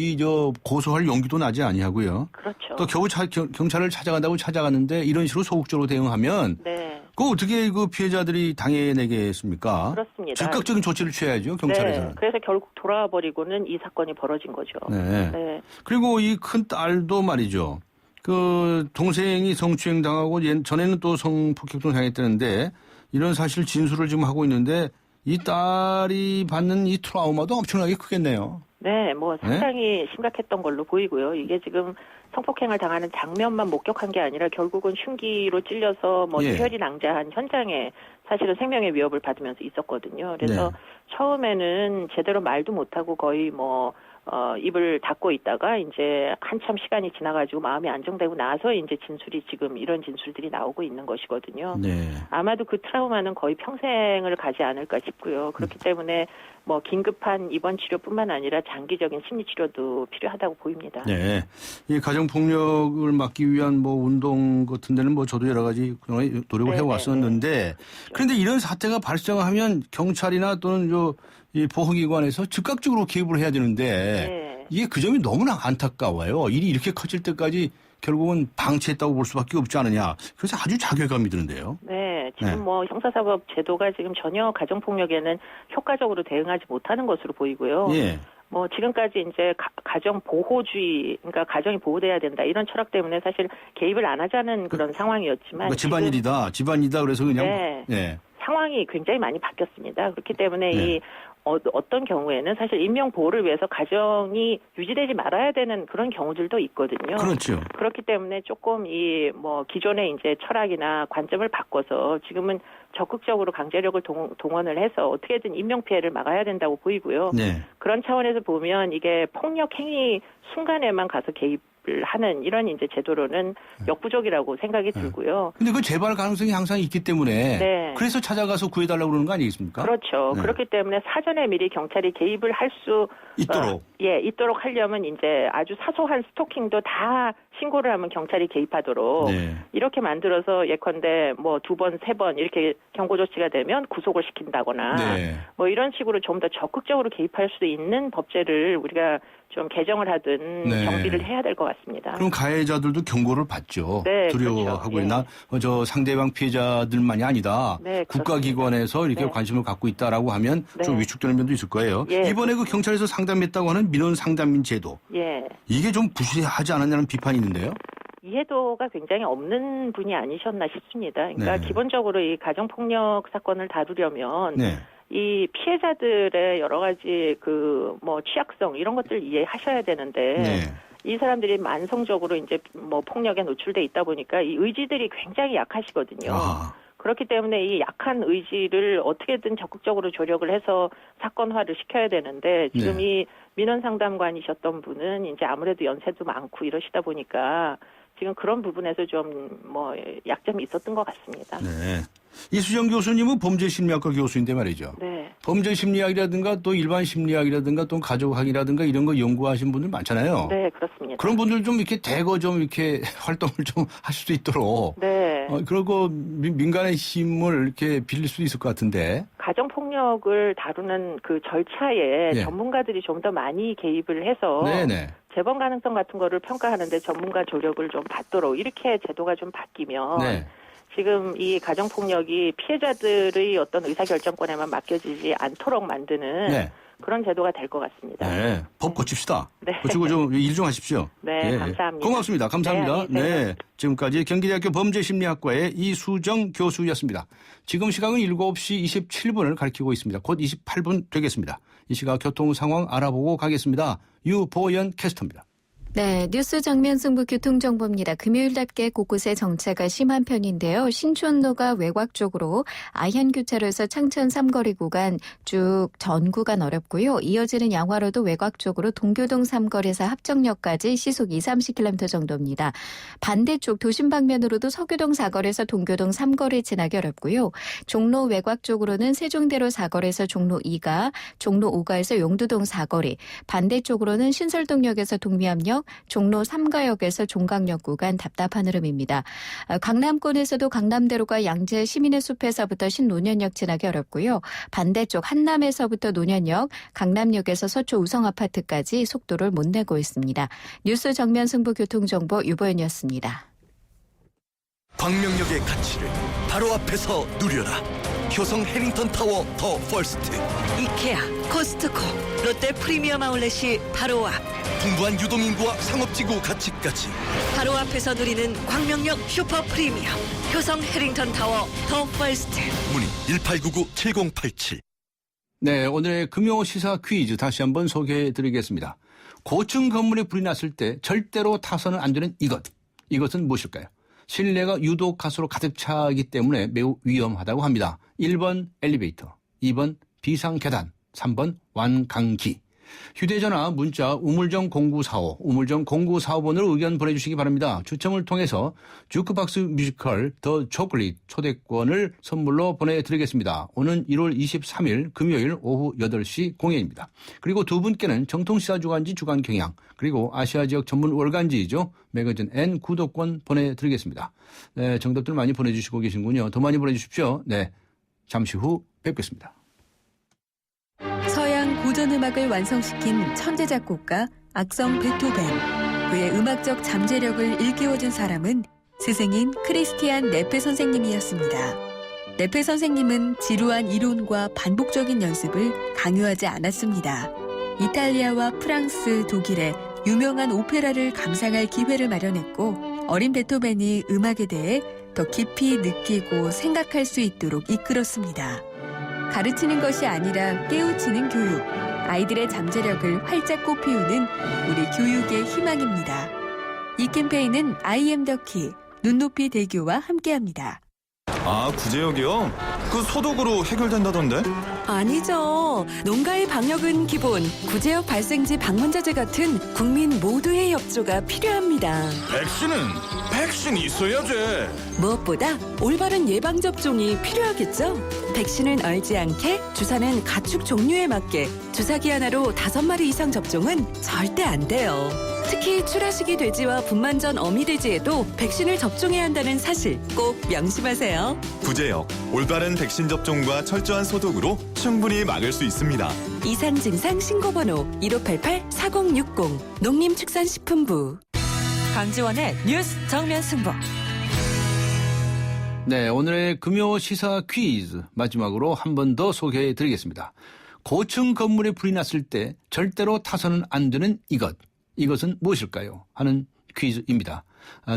고소할 용기도 나지 아니하고요. 그렇죠. 또 겨우 경찰을 찾아간다고 찾아갔는데 이런 식으로 소극적으로 대응하면 네. 어떻게 그 피해자들이 당해내겠습니까? 그렇습니다. 즉각적인 조치를 취해야죠, 경찰에서는. 네. 그래서 결국 돌아와 버리고는 이 사건이 벌어진 거죠. 네. 네. 그리고 이 큰 딸도 말이죠. 그 동생이 성추행 당하고 전에는 또 성폭행도 당했다는데 이런 사실 진술을 지금 하고 있는데 이 딸이 받는 이 트라우마도 엄청나게 크겠네요. 네, 뭐 상당히 심각했던 걸로 보이고요. 이게 지금 성폭행을 당하는 장면만 목격한 게 아니라 결국은 흉기로 찔려서 뭐 예. 혈이 낭자한 현장에 사실은 생명의 위협을 받으면서 있었거든요. 그래서 처음에는 제대로 말도 못하고 거의 뭐 입을 닫고 있다가 이제 한참 시간이 지나가지고 마음이 안정되고 나서 이제 진술이 지금 이런 진술들이 나오고 있는 것이거든요. 네. 아마도 그 트라우마는 거의 평생을 가지 않을까 싶고요. 그렇기 때문에 뭐 긴급한 입원 치료뿐만 아니라 장기적인 심리 치료도 필요하다고 보입니다. 네. 이 가정 폭력을 막기 위한 뭐 운동 같은 데는 뭐 저도 여러 가지 그동안 노력을 해 왔었는데 그런데 이런 사태가 발생하면 경찰이나 또는 이 보호기관에서 즉각적으로 개입을 해야 되는데 이게 그 점이 너무나 안타까워요. 일이 이렇게 커질 때까지 결국은 방치했다고 볼 수밖에 없지 않느냐. 그래서 아주 자괴감이 드는데요. 네, 지금 뭐 형사사법 제도가 지금 전혀 가정폭력에는 효과적으로 대응하지 못하는 것으로 보이고요. 예. 뭐 지금까지 이제 가정 보호주의, 그러니까 가정이 보호돼야 된다 이런 철학 때문에 사실 개입을 안 하자는 그런 상황이었지만 집안일이다 그래서 그냥 네. 상황이 굉장히 많이 바뀌었습니다. 그렇기 때문에 이 어떤 경우에는 사실 인명 보호를 위해서 가정이 유지되지 말아야 되는 그런 경우들도 있거든요. 그렇죠. 그렇기 때문에 조금 이 뭐 기존의 이제 철학이나 관점을 바꿔서 지금은 적극적으로 강제력을 동원을 해서 어떻게든 인명 피해를 막아야 된다고 보이고요. 네. 그런 차원에서 보면 이게 폭력 행위 순간에만 가서 개입을 하는 이런 이제 제도로는 역부족이라고 생각이 들고요. 근데 그 재발 가능성이 항상 있기 때문에 그래서 찾아가서 구해달라고 그러는 거 아니겠습니까? 그렇죠. 네. 그렇기 때문에 사전에 미리 경찰이 개입을 할 수 있도록. 있도록 하려면 이제 아주 사소한 스토킹도 다 신고를 하면 경찰이 개입하도록 이렇게 만들어서 예컨대 뭐 2번, 3번 이렇게 경고 조치가 되면 구속을 시킨다거나 뭐 이런 식으로 좀 더 적극적으로 개입할 수 있는 법제를 우리가 좀 개정을 하든 정비를 해야 될 것 같습니다. 그럼 가해자들도 경고를 받죠. 네, 두려워하고 그렇죠. 있나 저 상대방 피해자들만이 아니다. 국가기관에서 이렇게 관심을 갖고 있다라고 하면 좀 위축되는 면도 있을 거예요. 이번에 그 경찰에서 상담했다고 하는 민원 상담인 제도. 이게 좀 부실하지 않았냐는 비판이 있는데요. 이해도가 굉장히 없는 분이 아니셨나 싶습니다. 그러니까 기본적으로 이 가정폭력 사건을 다루려면 이 피해자들의 여러 가지 그 뭐 취약성 이런 것들 이해하셔야 되는데 이 사람들이 만성적으로 이제 뭐 폭력에 노출돼 있다 보니까 이 의지들이 굉장히 약하시거든요. 그렇기 때문에 이 약한 의지를 어떻게든 적극적으로 조력을 해서 사건화를 시켜야 되는데 지금 이 민원 상담관이셨던 분은 이제 아무래도 연세도 많고 이러시다 보니까 지금 그런 부분에서 좀 뭐 약점이 있었던 것 같습니다. 네. 이수정 교수님은 범죄심리학과 교수인데 말이죠. 범죄심리학이라든가 또 일반 심리학이라든가 또 가족학이라든가 이런 거 연구하신 분들 많잖아요. 네, 그렇습니다. 그런 분들 좀 이렇게 대거 좀 이렇게 활동을 좀 하실 수 있도록. 그리고 민간의 힘을 이렇게 빌릴 수도 있을 것 같은데. 가정폭력을 다루는 그 절차에 전문가들이 좀 더 많이 개입을 해서 재범 가능성 같은 거를 평가하는데 전문가 조력을 좀 받도록 이렇게 제도가 좀 바뀌면 지금 이 가정폭력이 피해자들의 어떤 의사결정권에만 맡겨지지 않도록 만드는 그런 제도가 될 것 같습니다. 법 고칩시다. 고치고 좀 일 좀 하십시오. 감사합니다. 고맙습니다. 감사합니다. 지금까지 경기대학교 범죄심리학과의 이수정 교수였습니다. 지금 시각은 7시 27분을 가리키고 있습니다. 곧 28분 되겠습니다. 이 시각 교통 상황 알아보고 가겠습니다. 유보연 캐스터입니다. 네, 뉴스 정면 승부 교통정보입니다. 금요일답게 곳곳에 정체가 심한 편인데요. 신촌로가 외곽 쪽으로 아현교차로에서 창천 삼거리 구간 쭉 전 구간 어렵고요. 이어지는 양화로도 외곽 쪽으로 동교동 삼거리에서 합정역까지 시속 20-30km 정도입니다. 반대쪽 도심 방면으로도 서교동 사거리에서 동교동 3거리 지나기 어렵고요. 종로 외곽 쪽으로는 세종대로 사거리에서 종로 2가, 종로 5가에서 용두동 사거리, 반대쪽으로는 신설동역에서 동미암역, 종로 3가역에서 종강역 구간 답답한 흐름입니다. 강남권에서도 강남대로가 양재 시민의 숲에서부터 신노년역 지나기 어렵고요. 반대쪽 한남에서부터 노년역, 강남역에서 서초 우성아파트까지 속도를 못 내고 있습니다. 뉴스 정면 승부 교통정보 유보연이었습니다. 광명역의 가치를 바로 앞에서 누려라. 효성 해링턴 타워 더 퍼스트. 이케아, 코스트코, 롯데 프리미엄 아울렛이 바로 앞. 풍부한 유동인구와 상업지구 가치까지. 바로 앞에서 누리는 광명역 슈퍼 프리미엄. 효성 해링턴 타워 더 퍼스트. 문의 1899-7087. 네, 오늘의 금요시사 퀴즈 다시 한번 소개해드리겠습니다. 고층 건물에 불이 났을 때 절대로 타서는 안 되는 이것. 이것은 무엇일까요? 실내가 유독 가스로 가득 차기 때문에 매우 위험하다고 합니다. 1번 엘리베이터, 2번 비상계단, 3번 완강기. 휴대전화, 문자, 우물정 0945, 우물정 0945번으로 의견 보내주시기 바랍니다. 추첨을 통해서 주크박스 뮤지컬 더 초콜릿 초대권을 선물로 보내드리겠습니다. 오는 1월 23일 금요일 오후 8시 공연입니다. 그리고 두 분께는 정통시사 주간지 주간경향, 그리고 아시아 지역 전문 월간지이죠. 매거진 N 구독권 보내드리겠습니다. 네, 정답들 많이 보내주시고 계신군요. 더 많이 보내주십시오. 네, 잠시 후 뵙겠습니다. 서양 고전음악을 완성시킨 천재 작곡가 악성 베토벤. 그의 음악적 잠재력을 일깨워준 사람은 스승인 크리스티안 네페 선생님이었습니다. 네페 선생님은 지루한 이론과 반복적인 연습을 강요하지 않았습니다. 이탈리아와 프랑스, 독일의 유명한 오페라를 감상할 기회를 마련했고 어린 베토벤이 음악에 대해 더 깊이 느끼고 생각할 수 있도록 이끌었습니다. 가르치는 것이 아니라 깨우치는 교육, 아이들의 잠재력을 활짝 꽃피우는 우리 교육의 희망입니다. 이 캠페인은 I am the key, 눈높이 대교와 함께합니다. 아, 구제역이요? 그 소독으로 해결된다던데? 아니죠. 농가의 방역은 기본, 구제역 발생지 방문자재 같은 국민 모두의 협조가 필요합니다. 백신 있어야지. 무엇보다 올바른 예방접종이 필요하겠죠? 백신은 얼지 않게, 주사는 가축 종류에 맞게, 주사기 하나로 5마리 이상 접종은 절대 안 돼요. 특히 출하시기 돼지와 분만전 어미돼지에도 백신을 접종해야 한다는 사실 꼭 명심하세요. 구제역, 올바른 백신 접종과 철저한 소독으로 충분히 막을 수 있습니다. 이상 증상 신고번호 1588-4060 농림축산식품부. 강지원의 뉴스 정면 승부. 네, 오늘의 금요 시사 퀴즈 마지막으로 한 번 더 소개해 드리겠습니다. 고층 건물에 불이 났을 때 절대로 타서는 안 되는 이것은 무엇일까요? 하는 퀴즈입니다.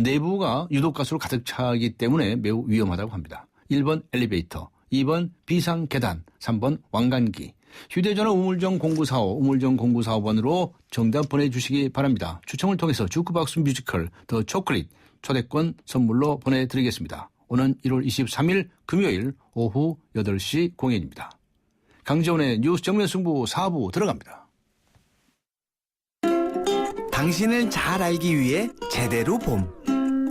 내부가 유독가스로 가득 차기 때문에 매우 위험하다고 합니다. 1번 엘리베이터, 2번 비상계단, 3번 왕관기. 휴대전화 우물정 0945, 우물정 0945번으로 정답 보내주시기 바랍니다. 추첨을 통해서 주크박스 뮤지컬 더 초콜릿 초대권 선물로 보내드리겠습니다. 오는 1월 23일 금요일 오후 8시 공연입니다. 강지원의 뉴스 정면 승부 4부 들어갑니다. 당신을 잘 알기 위해 제대로 봄.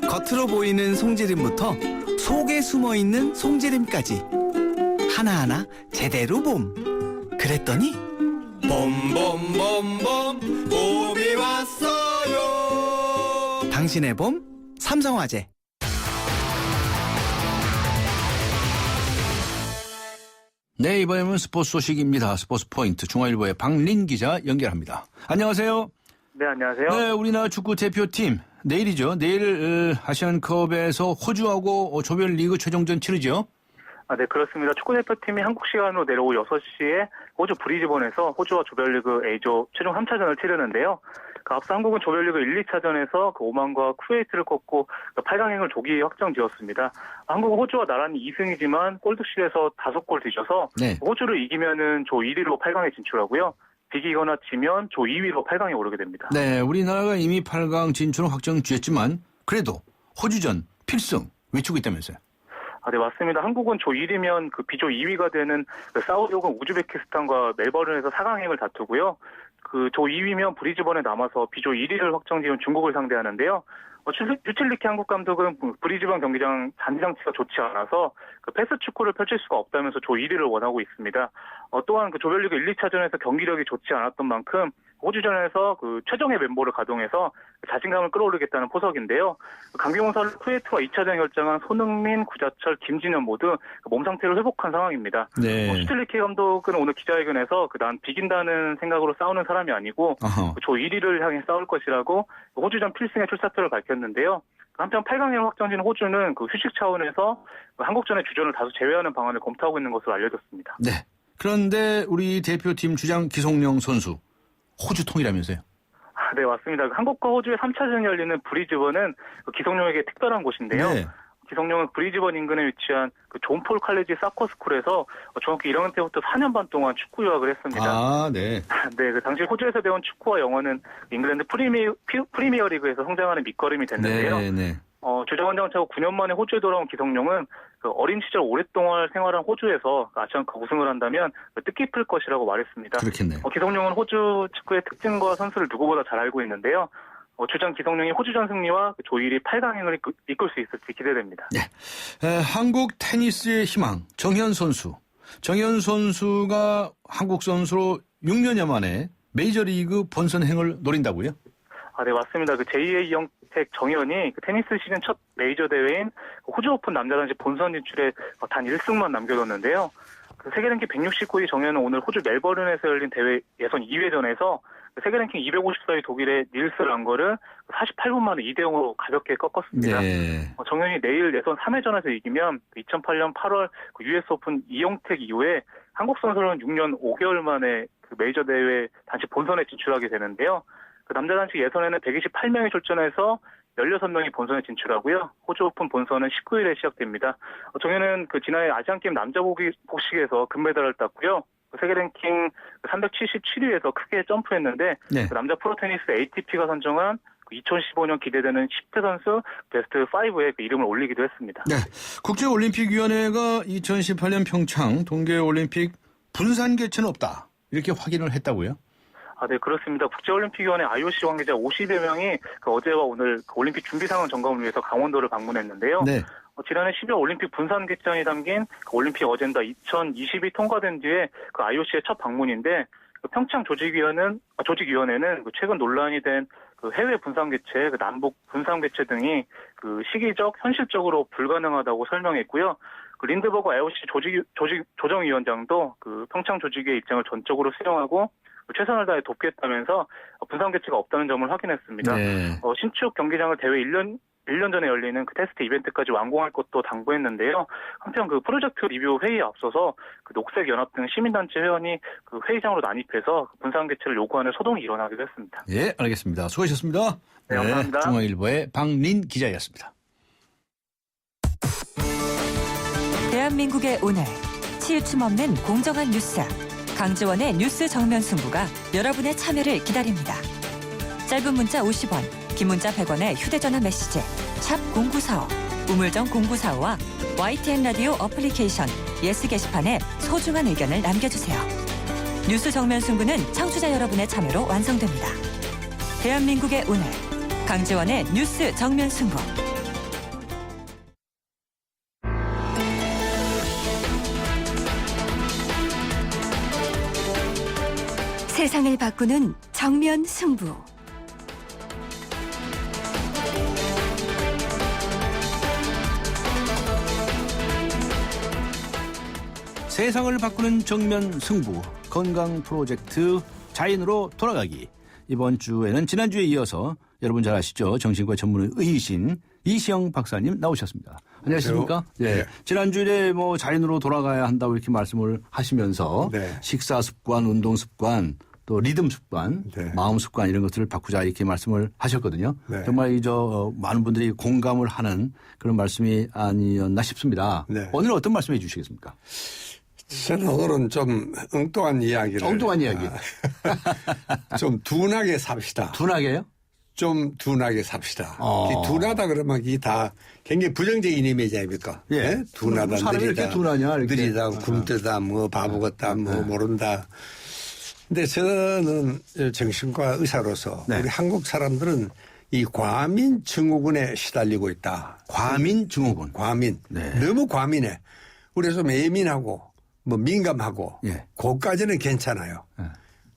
겉으로 보이는 송지름부터 속에 숨어있는 송지름까지 하나하나 제대로 봄. 그랬더니 봄봄봄봄 봄이 왔어요. 당신의 봄 삼성화재. 네, 이번에는 스포츠 소식입니다. 스포츠 포인트 중앙일보의 박린 기자 연결합니다. 안녕하세요. 네, 안녕하세요. 네, 우리나라 축구 대표팀 내일이죠. 내일 아시안컵에서 호주하고 조별리그 최종전 치르죠. 아, 네, 그렇습니다. 축구 대표팀이 한국 시간으로 내일 오후 6시에 호주 브리즈번에서 호주와 조별리그 A조 최종 3차전을 치르는데요. 앞서 한국은 조별리그 1, 2차전에서 오만과 쿠웨이트를 꺾고 8강행을 조기 확정지었습니다. 한국은 호주와 나란히 2승이지만 골득실에서 5골 뒤져서 네. 호주를 이기면은 조 1위로 8강에 진출하고요. 비기거나 지면 조 2위로 8강에 오르게 됩니다. 네, 우리나라가 이미 8강 진출은 확정지었지만 그래도 호주전 필승 외치고 있다면서요. 아, 네, 맞습니다. 한국은 조 1위면 그 비조 2위가 되는 사우디오건 우즈베키스탄과 멜버른에서 4강행을 다투고요. 그 조 2위면 브리즈번에 남아서 비조 1위를 확정지은 중국을 상대하는데요. 퓨틸리케 한국 감독은 브리즈번 경기장 잔디장치가 좋지 않아서 그 패스 축구를 펼칠 수가 없다면서 조 1위를 원하고 있습니다. 또한 그 조별리그 1, 2차전에서 경기력이 좋지 않았던 만큼 호주전에서 그 최정예 멤버를 가동해서 자신감을 끌어올리겠다는 포석인데요. 강경호 선수 쿠웨이트와 2차전 결정한 손흥민, 구자철, 김진현 모두 몸 상태를 회복한 상황입니다. 네. 슈틸리케 감독은 오늘 기자회견에서 난 비긴다는 생각으로 싸우는 사람이 아니고 조 1위를 향해 싸울 것이라고 호주전 필승의 출사표를 밝혔는데요. 한편 8강에 확정진 호주는 그 휴식 차원에서 한국전의 주전을 다수 제외하는 방안을 검토하고 있는 것으로 알려졌습니다. 네. 그런데 우리 대표팀 주장 기성용 선수 호주 통이라면서요? 아, 네, 맞습니다. 한국과 호주의 3차전이 열리는 브리즈번은 기성용에게 특별한 곳인데요. 네. 기성용은 브리즈번 인근에 위치한 그 존 폴 칼리지 사커스쿨에서 중학교 1학년 때부터 4년 반 동안 축구 유학을 했습니다. 아, 네. 네, 그 당시 호주에서 배운 축구와 영어는 잉글랜드 프리미어 리그에서 성장하는 밑거름이 됐는데요. 네, 네. 주장 원장 차고 9년 만에 호주에 돌아온 기성용은 그 어린 시절 오랫동안 생활한 호주에서 아시안컵 우승을 한다면 뜻깊을 것이라고 말했습니다. 그렇겠네요. 기성용은 호주 축구의 특징과 선수를 누구보다 잘 알고 있는데요. 주장 기성용이 호주전 승리와 조1위 8강행을 이끌 수 있을지 기대됩니다. 네. 한국 테니스의 희망 정현 선수. 정현 선수가 한국 선수로 6년여 만에 메이저리그 본선행을 노린다고요? 네, 맞습니다. 그 제2의 이영택 정현이 그 테니스 시즌 첫 메이저 대회인 호주 오픈 남자 단식 본선 진출에 단 1승만 남겨뒀는데요. 그 세계 랭킹 169위 정현은 오늘 호주 멜버른에서 열린 대회 예선 2회전에서 세계 랭킹 254위 독일의 닐스 랑거를 48분 만에 2대0으로 가볍게 꺾었습니다. 네. 정현이 내일 예선 3회전에서 이기면 2008년 8월 그 US 오픈 이영택 이후에 한국 선수는 6년 5개월 만에 그 메이저 대회 단식 본선에 진출하게 되는데요. 그 남자 단식 예선에는 128명이 출전해서 16명이 본선에 진출하고요. 호주 오픈 본선은 19일에 시작됩니다. 정현은 그 지난해 아시안게임 남자 복식에서 금메달을 땄고요. 세계 랭킹 377위에서 크게 점프했는데 네. 그 남자 프로테니스 ATP가 선정한 2015년 기대되는 10대 선수 베스트 5에 그 이름을 올리기도 했습니다. 네. 국제올림픽위원회가 2018년 평창 동계올림픽 분산 개최는 없다. 이렇게 확인을 했다고요? 네, 그렇습니다. 국제올림픽위원회 IOC 관계자 50여 명이 그 어제와 오늘 그 올림픽 준비 상황 점검을 위해서 강원도를 방문했는데요. 네. 지난해 12월 올림픽 분산 개최안이 담긴 그 올림픽 어젠다 2020이 통과된 뒤에 그 IOC의 첫 방문인데 그 평창 조직위원회는 그 최근 논란이 된 그 해외 분산 개최, 그 남북 분산 개최 등이 그 시기적, 현실적으로 불가능하다고 설명했고요. 그 린드버그 IOC 조정위원장도 그 평창 조직위의 입장을 전적으로 수용하고 최선을 다해 돕겠다면서 분산 개최가 없다는 점을 확인했습니다. 네. 신축 경기장을 대회 1년 전에 열리는 그 테스트 이벤트까지 완공할 것도 당부했는데요. 한편 그 프로젝트 리뷰 회의에 앞서서 그 녹색연합 등 시민단체 회원이 그 회의장으로 난입해서 분산 개최를 요구하는 소동이 일어나기도 했습니다. 예, 알겠습니다. 수고하셨습니다. 네, 감사합니다. 중앙일보의 박린 기자였습니다. 대한민국의 오늘 치우침 없는 공정한 뉴스 강지원의 뉴스 정면 승부가 여러분의 참여를 기다립니다. 짧은 문자 50원, 긴 문자 100원의 휴대전화 메시지 샵 0945, 우물정 0945와 YTN 라디오 어플리케이션 예스 게시판에 소중한 의견을 남겨주세요. 뉴스 정면 승부는 청취자 여러분의 참여로 완성됩니다. 대한민국의 오늘 강지원의 뉴스 정면 승부. 세상을 바꾸는 정면 승부. 세상을 바꾸는 정면 승부 건강 프로젝트 자연으로 돌아가기. 이번 주에는 지난주에 이어서 여러분 잘 아시죠? 정신과 전문 의이신 이시영 박사님 나오셨습니다. 안녕하십니까? 네. 네. 지난주에 뭐 자연으로 돌아가야 한다고 이렇게 말씀을 하시면서 네. 식사 습관, 운동 습관, 또 리듬 습관, 네. 마음 습관 이런 것들을 바꾸자 이렇게 말씀을 하셨거든요. 네. 정말 많은 분들이 공감을 하는 그런 말씀이 아니었나 싶습니다. 네. 오늘 어떤 말씀해 주시겠습니까? 저는 오늘은 좀 엉뚱한 이야기를. 엉뚱한 이야기. 좀 둔하게 삽시다. 둔하게요? 좀 둔하게 삽시다. 둔하다 그러면 이게 다 굉장히 부정적인 이미지 아닙니까? 예. 네? 둔하다, 사람이 느리다. 이렇게 둔하냐, 이렇게. 느리다, 굼뜨다, 뭐 바보 같다, 뭐 모른다. 근데 저는 정신과 의사로서 네. 우리 한국 사람들은 이 과민 증후군에 시달리고 있다. 과민 증후군. 과민. 네. 너무 과민해. 우리가 좀 예민하고 뭐 민감하고 예. 그것까지는 괜찮아요. 예.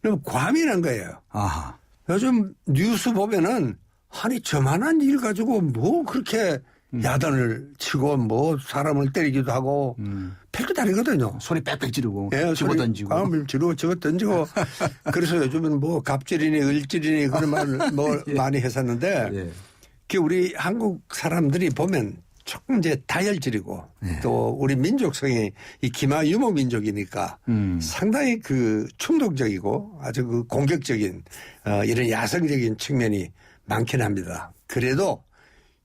그럼 과민한 거예요. 아하. 요즘 뉴스 보면은 아니 저만한 일 가지고 뭐 그렇게 야단을 치고 뭐 사람을 때리기도 하고 별거 다르거든요. 소리 빽빽 지르고 예, 집어 던지고. 감을 지르고 집어 던지고 그래서 요즘은 뭐 갑질이니 을질이니 그런 말을 뭐 예. 많이 했었는데 예. 그 우리 한국 사람들이 보면 조금 이제 다혈질이고 네. 또 우리 민족성이 이 기마 유목 민족이니까 상당히 그 충동적이고 아주 그 공격적인 이런 야성적인 측면이 많긴 합니다. 그래도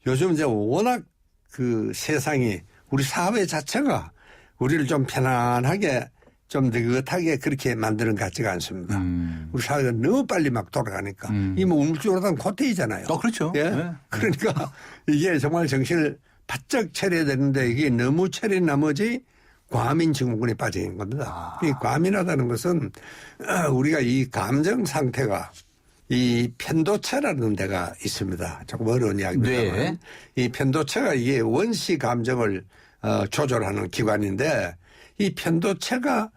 요즘 이제 워낙 그 세상이 우리 사회 자체가 우리를 좀 편안하게 좀 느긋하게 그렇게 만드는 것 같지가 않습니다. 우리 사회가 너무 빨리 막 돌아가니까 이 뭐 우물쭈르단 고태이잖아요. 그렇죠. 예. 네. 그러니까 이게 정말 정신을 바짝 차려야 되는데 이게 너무 차린 나머지 과민 증후군에 빠진 겁니다. 이 과민하다는 것은 우리가 이 감정 상태가 이 편도체라는 데가 있습니다. 조금 어려운 이야기입니다만 네. 이 편도체가 이게 원시 감정을 조절하는 기관인데 이 편도체가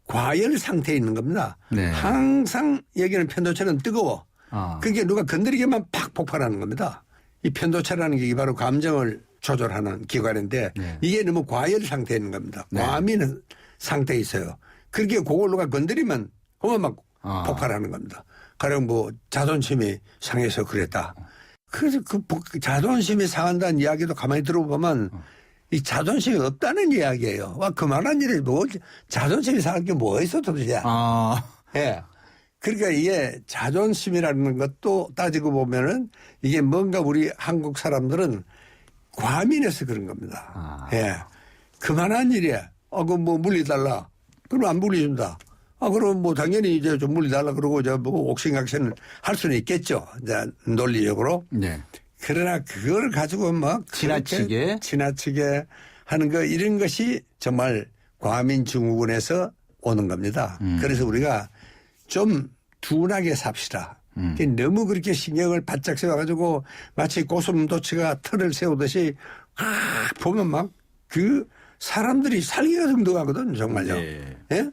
과열 상태에 있는 겁니다. 네. 항상 여기는 편도체는 뜨거워. 그게 누가 건드리게만 팍 폭발하는 겁니다. 이 편도체라는 게 바로 감정을 조절하는 기관인데 네. 이게 너무 과열 상태에 있는 겁니다. 네. 과민 상태에 있어요. 그렇게 그걸 누가 건드리면 그만 막 폭발하는 겁니다. 가령 뭐 자존심이 상해서 그랬다. 그래서 그 자존심이 상한다는 이야기도 가만히 들어보면 이 자존심이 없다는 이야기예요. 와, 그만한 일이 뭐 자존심이 상할 게 뭐 있어 도대체. 예. 그러니까 이게 자존심이라는 것도 따지고 보면은 이게 뭔가 우리 한국 사람들은 과민해서 그런 겁니다. 예. 그만한 일이야. 그 뭐 물리달라. 그럼 안 물리준다. 그럼 뭐 당연히 이제 좀 물리달라 그러고 이제 뭐 옥신각신 할 수는 있겠죠. 이제 논리적으로. 네. 그러나 그걸 가지고 막 지나치게 하는 거 이런 것이 정말 과민 증후군에서 오는 겁니다. 그래서 우리가 좀 둔하게 삽시다. 너무 그렇게 신경을 바짝 세워가지고 마치 고슴도치가 털을 세우듯이 보면 막 그 사람들이 살기가 등등하거든 정말요. 네. 예?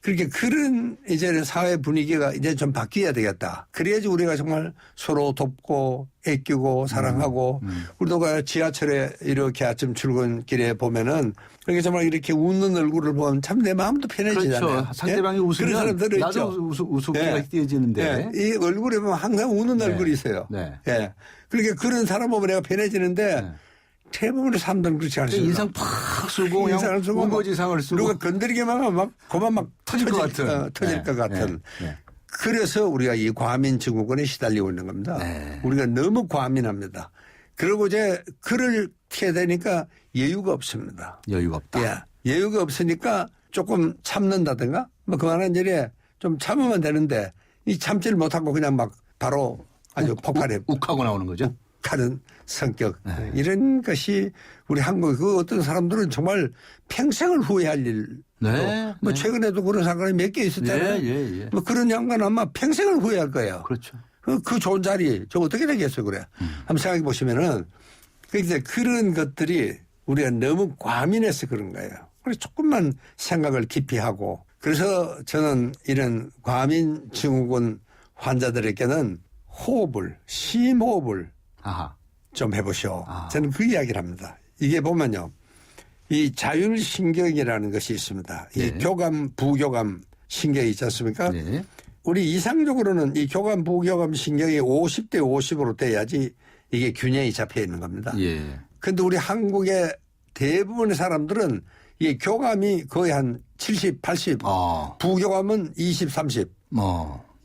그렇게 그런 이제는 사회 분위기가 이제 좀 바뀌어야 되겠다. 그래야지 우리가 정말 서로 돕고 애끼고 사랑하고 우리도 지하철에 이렇게 아침 출근길에 보면은 그렇게 정말 이렇게 웃는 얼굴을 보면 참 내 마음도 편해지잖아요. 그렇죠. 상대방이 예? 웃으면 그런 사람들은 나도 웃음기가 예. 띄어지는데. 예. 이 얼굴에 보면 항상 웃는 얼굴이 있어요. 네. 예. 그러니까 그런 사람 보면 내가 편해지는데 대부분의 사람들은 그렇지 않습니다. 인상 팍 쓰고 그냥 우거지상을 쓰고 누가 건드리기만 하면 막 그만 막 터질 것 같은. 터질 것 같은. 그래서 우리가 이 과민 증후군에 시달리고 있는 겁니다. 우리가 너무 과민합니다. 그리고 이제 그렇게 되니까 여유가 없습니다. 여유가 없다. 예. 여유가 없으니까 조금 참는다든가 뭐 그만한 일에 좀 참으면 되는데 이 참지를 못하고 그냥 막 바로 아주 폭발해. 욱하고 나오는 거죠. 욱하는 성격. 이런 것이 우리 한국 그 어떤 사람들은 정말 평생을 후회할 일. 뭐 최근에도 그런 사건이 몇 개 있었잖아요. 뭐 그런 양반 아마 평생을 후회할 거예요. 그렇죠. 그 좋은 자리 저 어떻게 되겠어요 그래. 한번 생각해 보시면은 그런데 그런 것들이 우리가 너무 과민해서 그런 거예요. 그래서 조금만 생각을 깊이 하고 그래서 저는 이런 과민 증후군 환자들에게는 호흡을 심호흡을 좀 해보시오. 저는 그 이야기를 합니다. 이게 보면요. 이 자율신경이라는 것이 있습니다. 이 교감, 부교감 신경이 있지 않습니까? 우리 이상적으로는 이 교감, 부교감 신경이 50대 50으로 돼야지 이게 균형이 잡혀 있는 겁니다. 그런데 우리 한국의 대부분의 사람들은 이 교감이 거의 한 70, 80, 부교감은 20, 30.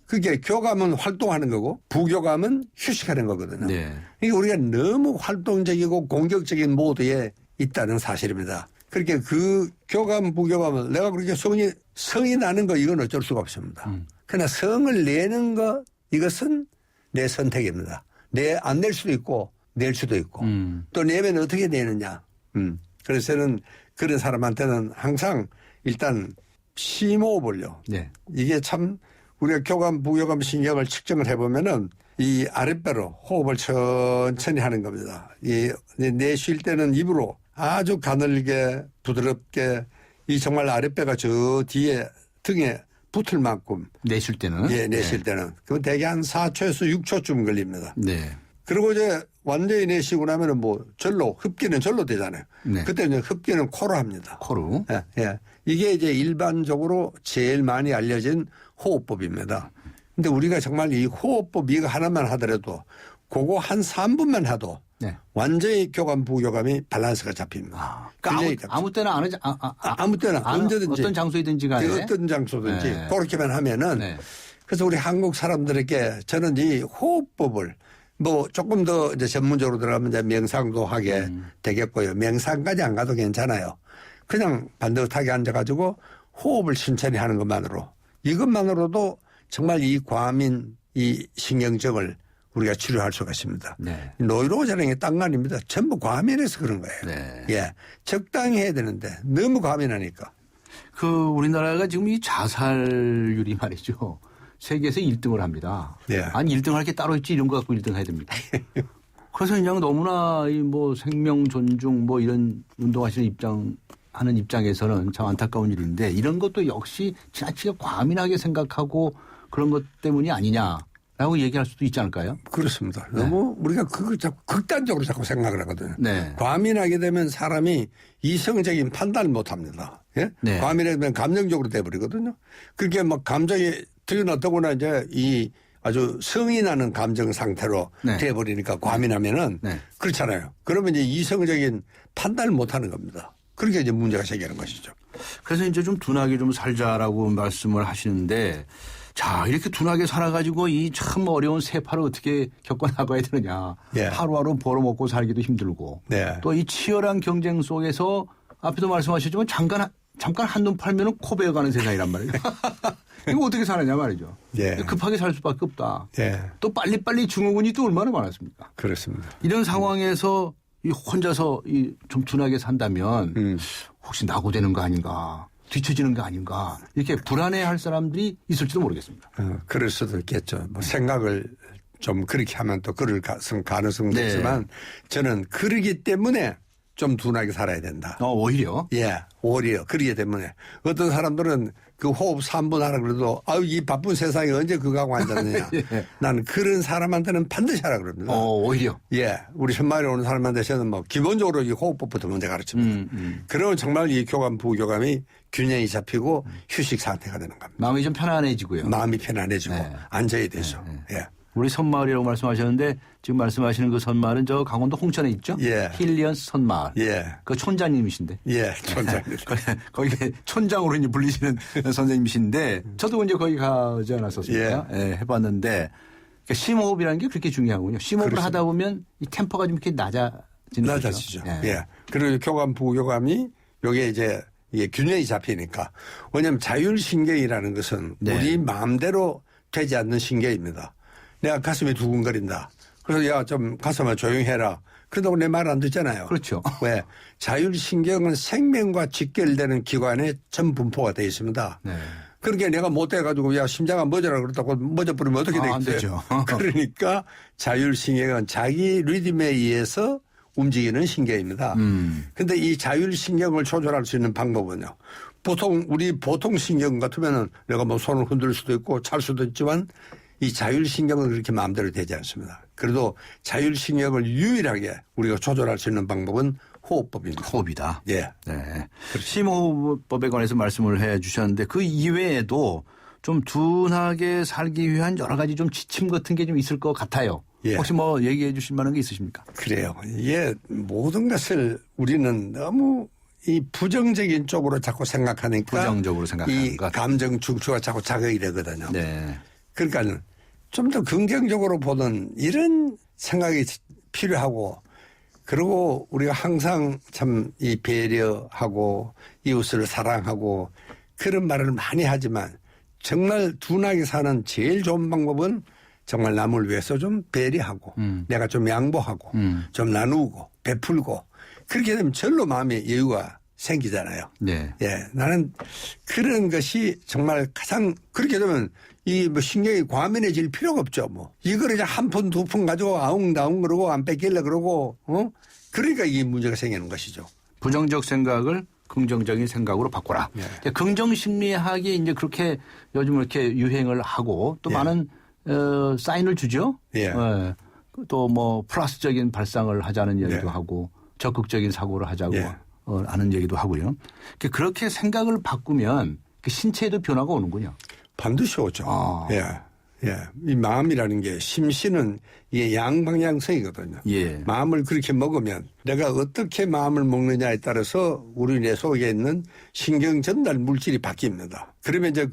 그게 교감은 활동하는 거고 부교감은 휴식하는 거거든요. 그러니까 우리가 너무 활동적이고 공격적인 모드에 있다는 사실입니다. 그렇게 그 교감, 부교감을 내가 그렇게 성이 나는 거 이건 어쩔 수가 없습니다. 그러나 성을 내는 거 이것은 내 선택입니다. 안 낼 수도 있고 낼 수도 있고 또 내면 어떻게 내느냐. 그래서 저는 그런 사람한테는 항상 일단 심호흡을요. 이게 참 우리가 교감, 부교감 신경을 측정을 해보면은 이 아랫배로 호흡을 천천히 하는 겁니다. 내쉴 때는 입으로 아주 가늘게 부드럽게 이 정말 아랫배가 저 뒤에 등에 붙을 만큼. 내쉴 때는? 예, 내쉴 때는. 그럼 대개 한 4초에서 6초쯤 걸립니다. 그리고 이제 완전히 내쉬고 나면은 뭐 흡기는 절로 되잖아요. 그때는 흡기는 코로 합니다. 코로? 예. 이게 이제 일반적으로 제일 많이 알려진 호흡법입니다. 근데 우리가 정말 이 호흡법 이거 하나만 하더라도 그거 한 3분만 해도 완전히 교감, 부교감이 밸런스가 잡힙니다. 그러니까 아무 때나 안 하지. 아무 때나 언제든지. 어떤 장소이든지 간에. 어떤 장소든지 그렇게만 하면은 그래서 우리 한국 사람들에게 저는 이 호흡법을 뭐 조금 더 이제 전문적으로 들어가면 이제 명상도 하게 되겠고요. 명상까지 안 가도 괜찮아요. 그냥 반듯하게 앉아가지고 호흡을 천천히 하는 것만으로도 정말 이 과민 이 신경증을 우리가 치료할 수가 있습니다. 네. 노이로제 자랑이 딴 거 아닙니다. 전부 과민해서 그런 거예요. 네. 예, 적당히 해야 되는데 너무 과민하니까. 그 우리나라가 지금 이 자살률이 말이죠. 세계에서 1등을 합니다. 네. 아니 1등 할 게 따로 있지 이런 거 갖고 1등 해야 됩니다. 그래서 그냥 너무나 이 뭐 생명 존중 뭐 이런 운동하시는 하는 입장에서는 참 안타까운 일인데 이런 것도 역시 지나치게 과민하게 생각하고 그런 것 때문이 아니냐라고 얘기할 수도 있지 않을까요? 그렇습니다. 너무 우리가 그걸 자꾸 극단적으로 자꾸 생각을 하거든요. 네. 과민하게 되면 사람이 이성적인 판단을 못 합니다. 예? 네. 과민하게 되면 감정적으로 돼버리거든요. 그렇게 막 감정이 더구나 이제 이 아주 성이 나는 감정 상태로 네. 돼버리니까 과민하면은 네. 그렇잖아요. 그러면 이제 이성적인 판단을 못 하는 겁니다. 그렇게 이제 문제가 생기는 것이죠. 그래서 이제 좀 둔하게 좀 살자라고 말씀을 하시는데 자, 이렇게 둔하게 살아가지고 이 참 어려운 세파를 어떻게 겪어나가야 되느냐. 예. 하루하루 벌어먹고 살기도 힘들고. 네. 또 이 치열한 경쟁 속에서 앞에도 말씀하셨지만 잠깐 한눈 팔면은 코 베어가는 세상이란 말이에요. 이거 어떻게 사느냐 말이죠. 예. 급하게 살 수밖에 없다. 예. 또 빨리빨리 증후군이 또 얼마나 많았습니까. 그렇습니다. 이런 상황에서 이 혼자서 좀 둔하게 산다면 혹시 낙오되는 거 아닌가. 뒤처지는 거 아닌가 이렇게 불안해할 사람들이 있을지도 모르겠습니다. 그럴 수도 있겠죠. 뭐 생각을 좀 그렇게 하면 또 그럴 가능성도 네. 있지만 저는 그러기 때문에 좀 둔하게 살아야 된다. 오히려? 예, 오히려 그러기 때문에 어떤 사람들은 그 호흡 3분 하라 그래도 아유 이 바쁜 세상에 언제 그거 하고 앉았느냐. 예. 나는 그런 사람한테는 반드시 하라 그럽니다. 오히려? 예, 우리 선마을에 오는 사람한테 저는 뭐 기본적으로 이 호흡법부터 먼저 가르칩니다. 그러면 정말 이 교감 부교감이 균형이 잡히고 휴식 상태가 되는 겁니다. 마음이 좀 편안해지고요. 마음이 편안해지고 네. 앉아야 되죠. 네. 예. 우리 선마을이라고 말씀하셨는데 지금 말씀하시는 그 선마을은 저 강원도 홍천에 있죠? 예. 힐리언스 선마을. 예. 그 촌장님이신데. 예, 촌장님. 거기 천장으로 이제 불리시는 선생님이신데 저도 이제 거기 가지 않았었습니까? 예. 해봤는데 그러니까 심호흡이라는 게 그렇게 중요하군요. 심호흡을 그렇습니다. 하다 보면 이 템포가 좀 이렇게 낮아지죠. 예. 예. 그리고 교감 부교감이 요게 이제 이게 균형이 잡히니까 왜냐하면 자율신경이라는 것은 네. 우리 마음대로 되지 않는 신경입니다. 내가 가슴이 두근거린다. 그래서 야 좀 가슴아 조용해라. 그러다고 내 말 안 듣잖아요. 그렇죠. 왜? 자율신경은 생명과 직결되는 기관에 전 분포가 되어 있습니다. 네. 그러니까 내가 못해가지고 야 심장아 멎어라 그렇다고 멎어버리면 어떻게 되겠어요? 안 되죠. 그러니까 자율신경은 자기 리듬에 의해서 움직이는 신경입니다. 그런데 이 자율신경을 조절할 수 있는 방법은요. 우리 보통 신경 같으면은 내가 뭐 손을 흔들 수도 있고 찰 수도 있지만 이 자율신경은 그렇게 마음대로 되지 않습니다. 그래도 자율신경을 유일하게 우리가 조절할 수 있는 방법은 호흡법입니다. 호흡이다. 예. 네. 심호흡법에 관해서 말씀을 해 주셨는데 그 이외에도 좀 둔하게 살기 위한 여러 가지 좀 지침 같은 게 좀 있을 것 같아요. 예. 혹시 뭐 얘기해 주실 만한 게 있으십니까? 그래요. 이게 모든 것을 우리는 너무 이 부정적인 쪽으로 자꾸 생각하니까 부정적으로 생각하는 이 것. 감정 중추가 자꾸 자극이 되거든요. 네. 그러니까 좀 더 긍정적으로 보는 이런 생각이 필요하고 그리고 우리가 항상 참 이 배려하고 이웃을 사랑하고 그런 말을 많이 하지만 정말 둔하게 사는 제일 좋은 방법은 정말 남을 위해서 좀 배려하고 내가 좀 양보하고 좀 나누고 베풀고 그렇게 되면 절로 마음의 여유가 생기잖아요. 네. 예, 나는 그런 것이 정말 가장 그렇게 되면 이 뭐 신경이 과민해질 필요가 없죠. 뭐 이걸 이제 한 푼 두 푼 가지고 아웅다웅 그러고 안 뺏길래 그러고 그러니까 이게 문제가 생기는 것이죠. 부정적 생각을 긍정적인 생각으로 바꿔라. 예. 긍정심리학이 이제 그렇게 요즘 이렇게 유행을 하고 또 예. 많은 사인을 주죠. 예. 또 뭐 플러스적인 발상을 하자는 얘기도 예. 하고 적극적인 사고를 하자고 예. 하는 얘기도 하고요. 그렇게 생각을 바꾸면 그 신체에도 변화가 오는군요. 반드시 오죠. 아. 예. 예. 이 마음이라는 게 심신은 이게 양방향성이거든요. 예. 마음을 그렇게 먹으면 내가 어떻게 마음을 먹느냐에 따라서 우리 뇌 속에 있는 신경 전달 물질이 바뀝니다. 그러면 이제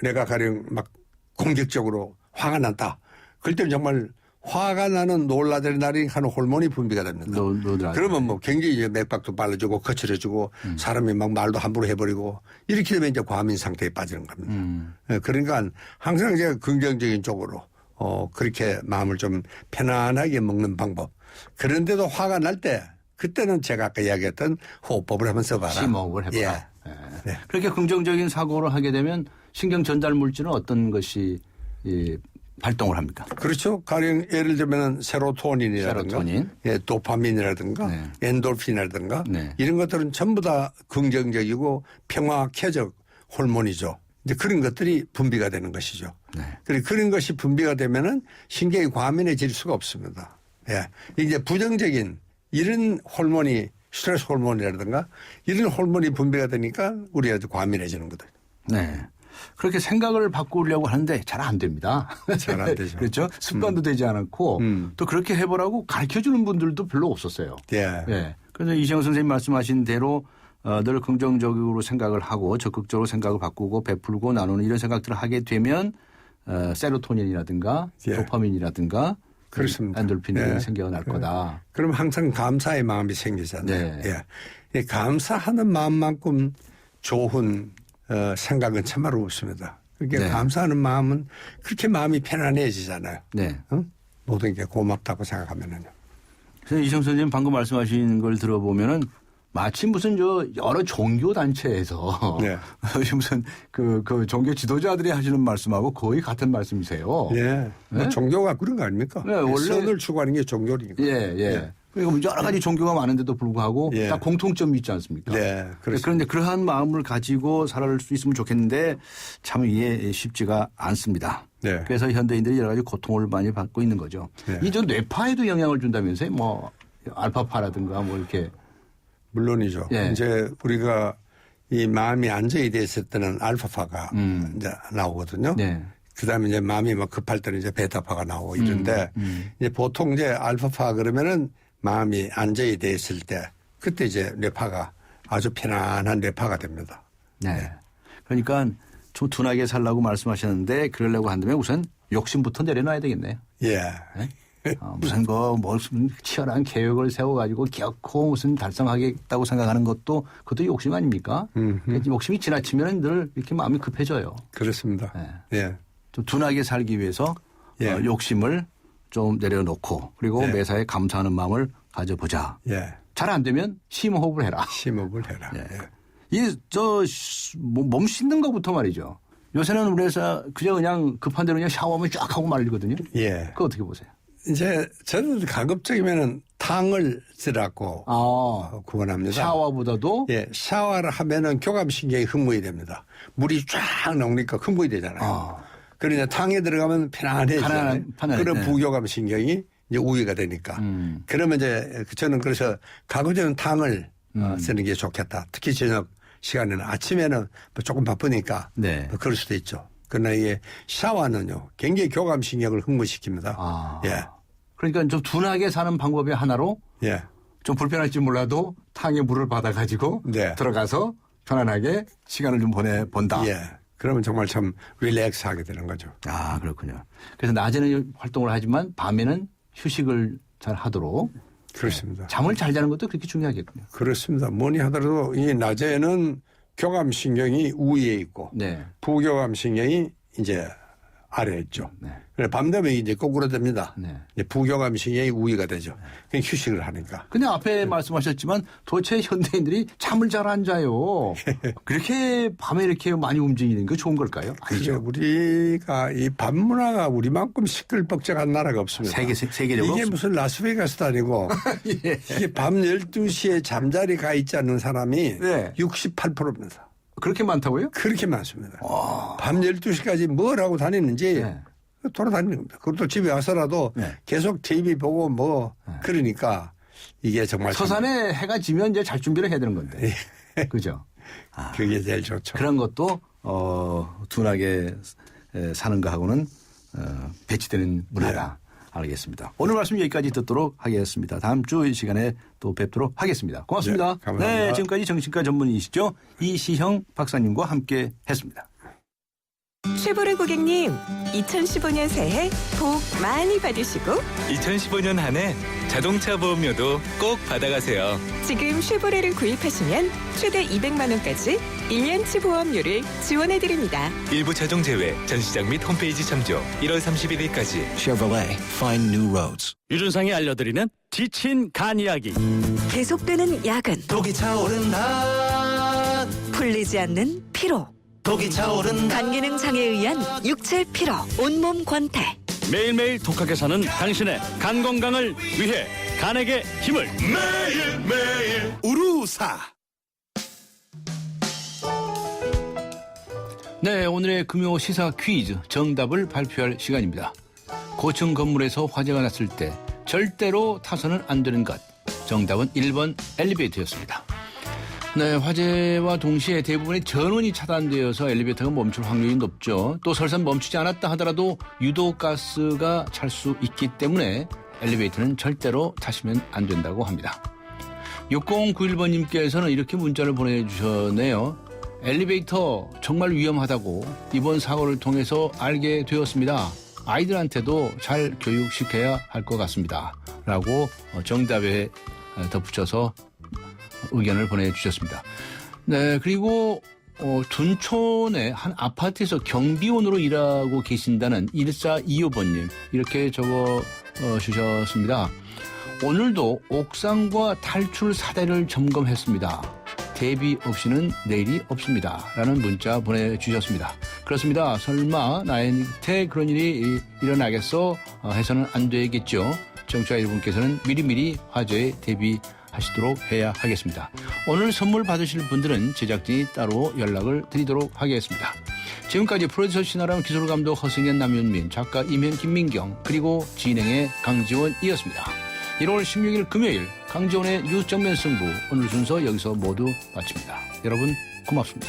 내가 가령 막 공격적으로 화가 났다. 그럴 때는 정말 화가 나는 노라드레날린 하는 호르몬이 분비가 됩니다. 그러면 뭐 굉장히 이제 맥박도 빨라지고 거칠어지고 사람이 막 말도 함부로 해버리고 이렇게 되면 이제 과민 상태에 빠지는 겁니다. 그러니까 항상 제가 긍정적인 쪽으로 그렇게 마음을 좀 편안하게 먹는 방법. 그런데도 화가 날 때 그때는 제가 아까 이야기했던 호흡법을 한번 써봐라. 심호흡을 해봐라. 예. 예. 네. 그렇게 긍정적인 사고를 하게 되면 신경 전달 물질은 어떤 것이 발동을 합니까? 그렇죠. 가령 예를 들면 세로토닌이라든가 세로토닌. 예, 도파민이라든가 네. 엔돌핀이라든가 네. 이런 것들은 전부 다 긍정적이고 평화 쾌적 호르몬이죠. 이제 그런 것들이 분비가 되는 것이죠. 네. 그리고 그런 것이 분비가 되면은 신경이 과민해질 수가 없습니다. 예. 이제 부정적인 이런 호르몬이 스트레스 호르몬이라든가 이런 호르몬이 분비가 되니까 우리가 과민해지는 거다. 네. 그렇게 생각을 바꾸려고 하는데 잘 안 됩니다. 잘 안 되죠. 그렇죠. 습관도 되지 않았고 또 그렇게 해보라고 가르쳐주는 분들도 별로 없었어요. 예. 예. 그래서 이시영 선생님 말씀하신 대로 늘 긍정적으로 생각을 하고 적극적으로 생각을 바꾸고 베풀고 나누는 이런 생각들을 하게 되면 세로토닌이라든가 예. 도파민이라든가 그렇습니다. 엔돌핀이 예. 생겨날 거다. 그럼 항상 감사의 마음이 생기잖아요. 네. 예. 감사하는 마음만큼 좋은 생각은 참말로 없습니다. 그러니까 네. 감사하는 마음은 그렇게 마음이 편안해지잖아요. 네. 모든 게 고맙다고 생각하면은요. 그래서 이시영 선생님 방금 말씀하신 걸 들어보면은 마치 무슨 여러 종교 단체에서 네. 무슨 그 종교 지도자들이 하시는 말씀하고 거의 같은 말씀이세요. 예. 뭐 네? 종교가 그런 거 아닙니까? 네, 원래 선을 추구하는 게 종교니까. 예, 예. 그러니까 여러 가지 종교가 많은데도 불구하고 예. 다 공통점이 있지 않습니까? 네. 그렇습니다. 그런데 그러한 마음을 가지고 살아갈 수 있으면 좋겠는데 참 이게 쉽지가 않습니다. 네. 그래서 현대인들이 여러 가지 고통을 많이 받고 있는 거죠. 네. 이 저 뇌파에도 영향을 준다면서요? 뭐 알파파라든가 뭐 이렇게. 물론이죠. 예. 이제 우리가 이 마음이 안정이 됐을 때는 알파파가 이제 나오거든요. 네. 그다음에 이제 마음이 막 급할 때는 이제 베타파가 나오고 이런데 이제 보통 이제 알파파 그러면은 마음이 안정이 됐을 때 그때 이제 뇌파가 아주 편안한 뇌파가 됩니다. 네. 그러니까 좀 둔하게 살라고 말씀하셨는데 그러려고 한다면 우선 욕심부터 내려놔야 되겠네요. 예. 네? 무슨 치열한 계획을 세워가지고 결코 무슨 달성하겠다고 생각하는 것도 그것도 욕심 아닙니까? 욕심이 지나치면 늘 이렇게 마음이 급해져요. 그렇습니다. 네. 예. 좀 둔하게 살기 위해서 예. 욕심을 좀 내려놓고 그리고 예. 매사에 감사하는 마음을 가져보자. 예. 잘 안 되면 심호흡을 해라. 심호흡을 해라. 예. 예. 몸 씻는 것부터 말이죠. 요새는 우리에서 그냥 급한 대로 그냥 샤워하면 쫙 하고 말리거든요. 예. 그거 어떻게 보세요? 이제 저는 가급적이면은 탕을 쓰라고 구원합니다. 샤워보다도? 예, 샤워를 하면은 교감신경이 흥분이 됩니다. 물이 쫙 나오니까 흥분이 되잖아요. 그러니까 탕에 들어가면 편안해지잖아요. 그런 네. 부교감신경이 이제 우위가 되니까. 그러면 이제 저는 그래서 가급적이면 탕을 쓰는 게 좋겠다. 특히 저녁 시간에는 아침에는 뭐 조금 바쁘니까 네. 뭐 그럴 수도 있죠. 그러나 이게 샤워는요 굉장히 교감신경을 흥분시킵니다. 예. 그러니까 좀 둔하게 사는 방법의 하나로 예. 좀 불편할지 몰라도 탕에 물을 받아가지고 네. 들어가서 편안하게 시간을 좀 보내본다. 예. 그러면 정말 참 릴렉스하게 되는 거죠. 아, 그렇군요. 그래서 낮에는 활동을 하지만 밤에는 휴식을 잘 하도록. 그렇습니다. 잠을 잘 자는 것도 그렇게 중요하겠군요. 그렇습니다. 뭐니 하더라도 이 낮에는 교감신경이 우위에 있고 네. 부교감신경이 이제 아래에 있죠. 네. 그래서 밤 되면 이제 거꾸로 됩니다. 네. 이제 부교감신경이 우위가 되죠. 그냥 휴식을 하니까. 근데 앞에 말씀하셨지만 도대체 현대인들이 잠을 잘 안 자요. 그렇게 밤에 이렇게 많이 움직이는 게 좋은 걸까요? 아니죠. 우리가 이 밤 문화가 우리만큼 시끌벅적한 나라가 없습니다. 세계적으로 이게 무슨 라스베가스도 아니고 예. 이게 밤 12시에 잠자리 가 있지 않는 사람이 네. 68%입니다. 그렇게 많다고요? 그렇게 많습니다. 밤 12시까지 뭘 하고 다니는지 네. 돌아다니는 겁니다. 그것도 집에 와서라도 네. 계속 TV 보고 뭐 그러니까 이게 정말 서산에 해가 지면 이제 잘 준비를 해야 되는 건데. 그죠? 그게 제일 좋죠. 그런 것도 둔하게 사는 거하고는 배치되는 문화다. 알겠습니다. 오늘 말씀 여기까지 듣도록 하겠습니다. 다음 주 이 시간에 또 뵙도록 하겠습니다. 고맙습니다. 네, 감사합니다. 지금까지 정신과 전문의이시죠. 이시형 박사님과 함께 했습니다. 쉐보레 고객님, 2015년 새해 복 많이 받으시고 2015년 한 해 자동차 보험료도 꼭 받아가세요. 지금 쉐보레를 구입하시면 최대 200만 원까지 1년치 보험료를 지원해드립니다. 일부 차종 제외, 전시장 및 홈페이지 참조 1월 31일까지. Chevrolet, find new roads. 유준상이 알려드리는 지친 간 이야기. 계속되는 야근, 독이 차오른다. 풀리지 않는 피로, 독이 차오른다. 간기능 장애에 의한 육체 피로, 온몸 권태. 매일매일 독하게 사는 당신의 간 건강을 위해 간에게 힘을. 매일매일 우루사. 네, 오늘의 금요 시사 퀴즈 정답을 발표할 시간입니다. 고층 건물에서 화재가 났을 때 절대로 타서는 안 되는 것. 정답은 1번 엘리베이터였습니다. 네, 화재와 동시에 대부분의 전원이 차단되어서 엘리베이터가 멈출 확률이 높죠. 또 설사 멈추지 않았다 하더라도 유도가스가 찰 수 있기 때문에 엘리베이터는 절대로 타시면 안 된다고 합니다. 6091번님께서는 이렇게 문자를 보내주셨네요. 엘리베이터 정말 위험하다고 이번 사고를 통해서 알게 되었습니다. 아이들한테도 잘 교육시켜야 할 것 같습니다. 라고 정답에 덧붙여서 의견을 보내주셨습니다. 네, 그리고 둔촌의 한 아파트에서 경비원으로 일하고 계신다는 1425번님 이렇게 적어주셨습니다. 오늘도 옥상과 탈출 사대를 점검했습니다. 대비 없이는 내일이 없습니다. 라는 문자 보내주셨습니다. 그렇습니다. 설마 나한테 그런 일이 일어나겠어 해서는 안 되겠죠. 청취자 여러분께서는 미리미리 화재에 대비하시도록 해야 하겠습니다. 오늘 선물 받으실 분들은 제작진이 따로 연락을 드리도록 하겠습니다. 지금까지 프로듀서 신아람, 기술감독 허승현, 남윤민, 작가 임현, 김민경, 그리고 진행의 강지원이었습니다. 1월 16일 금요일 강지원의 뉴스 정면 승부 오늘 순서 여기서 모두 마칩니다. 여러분 고맙습니다.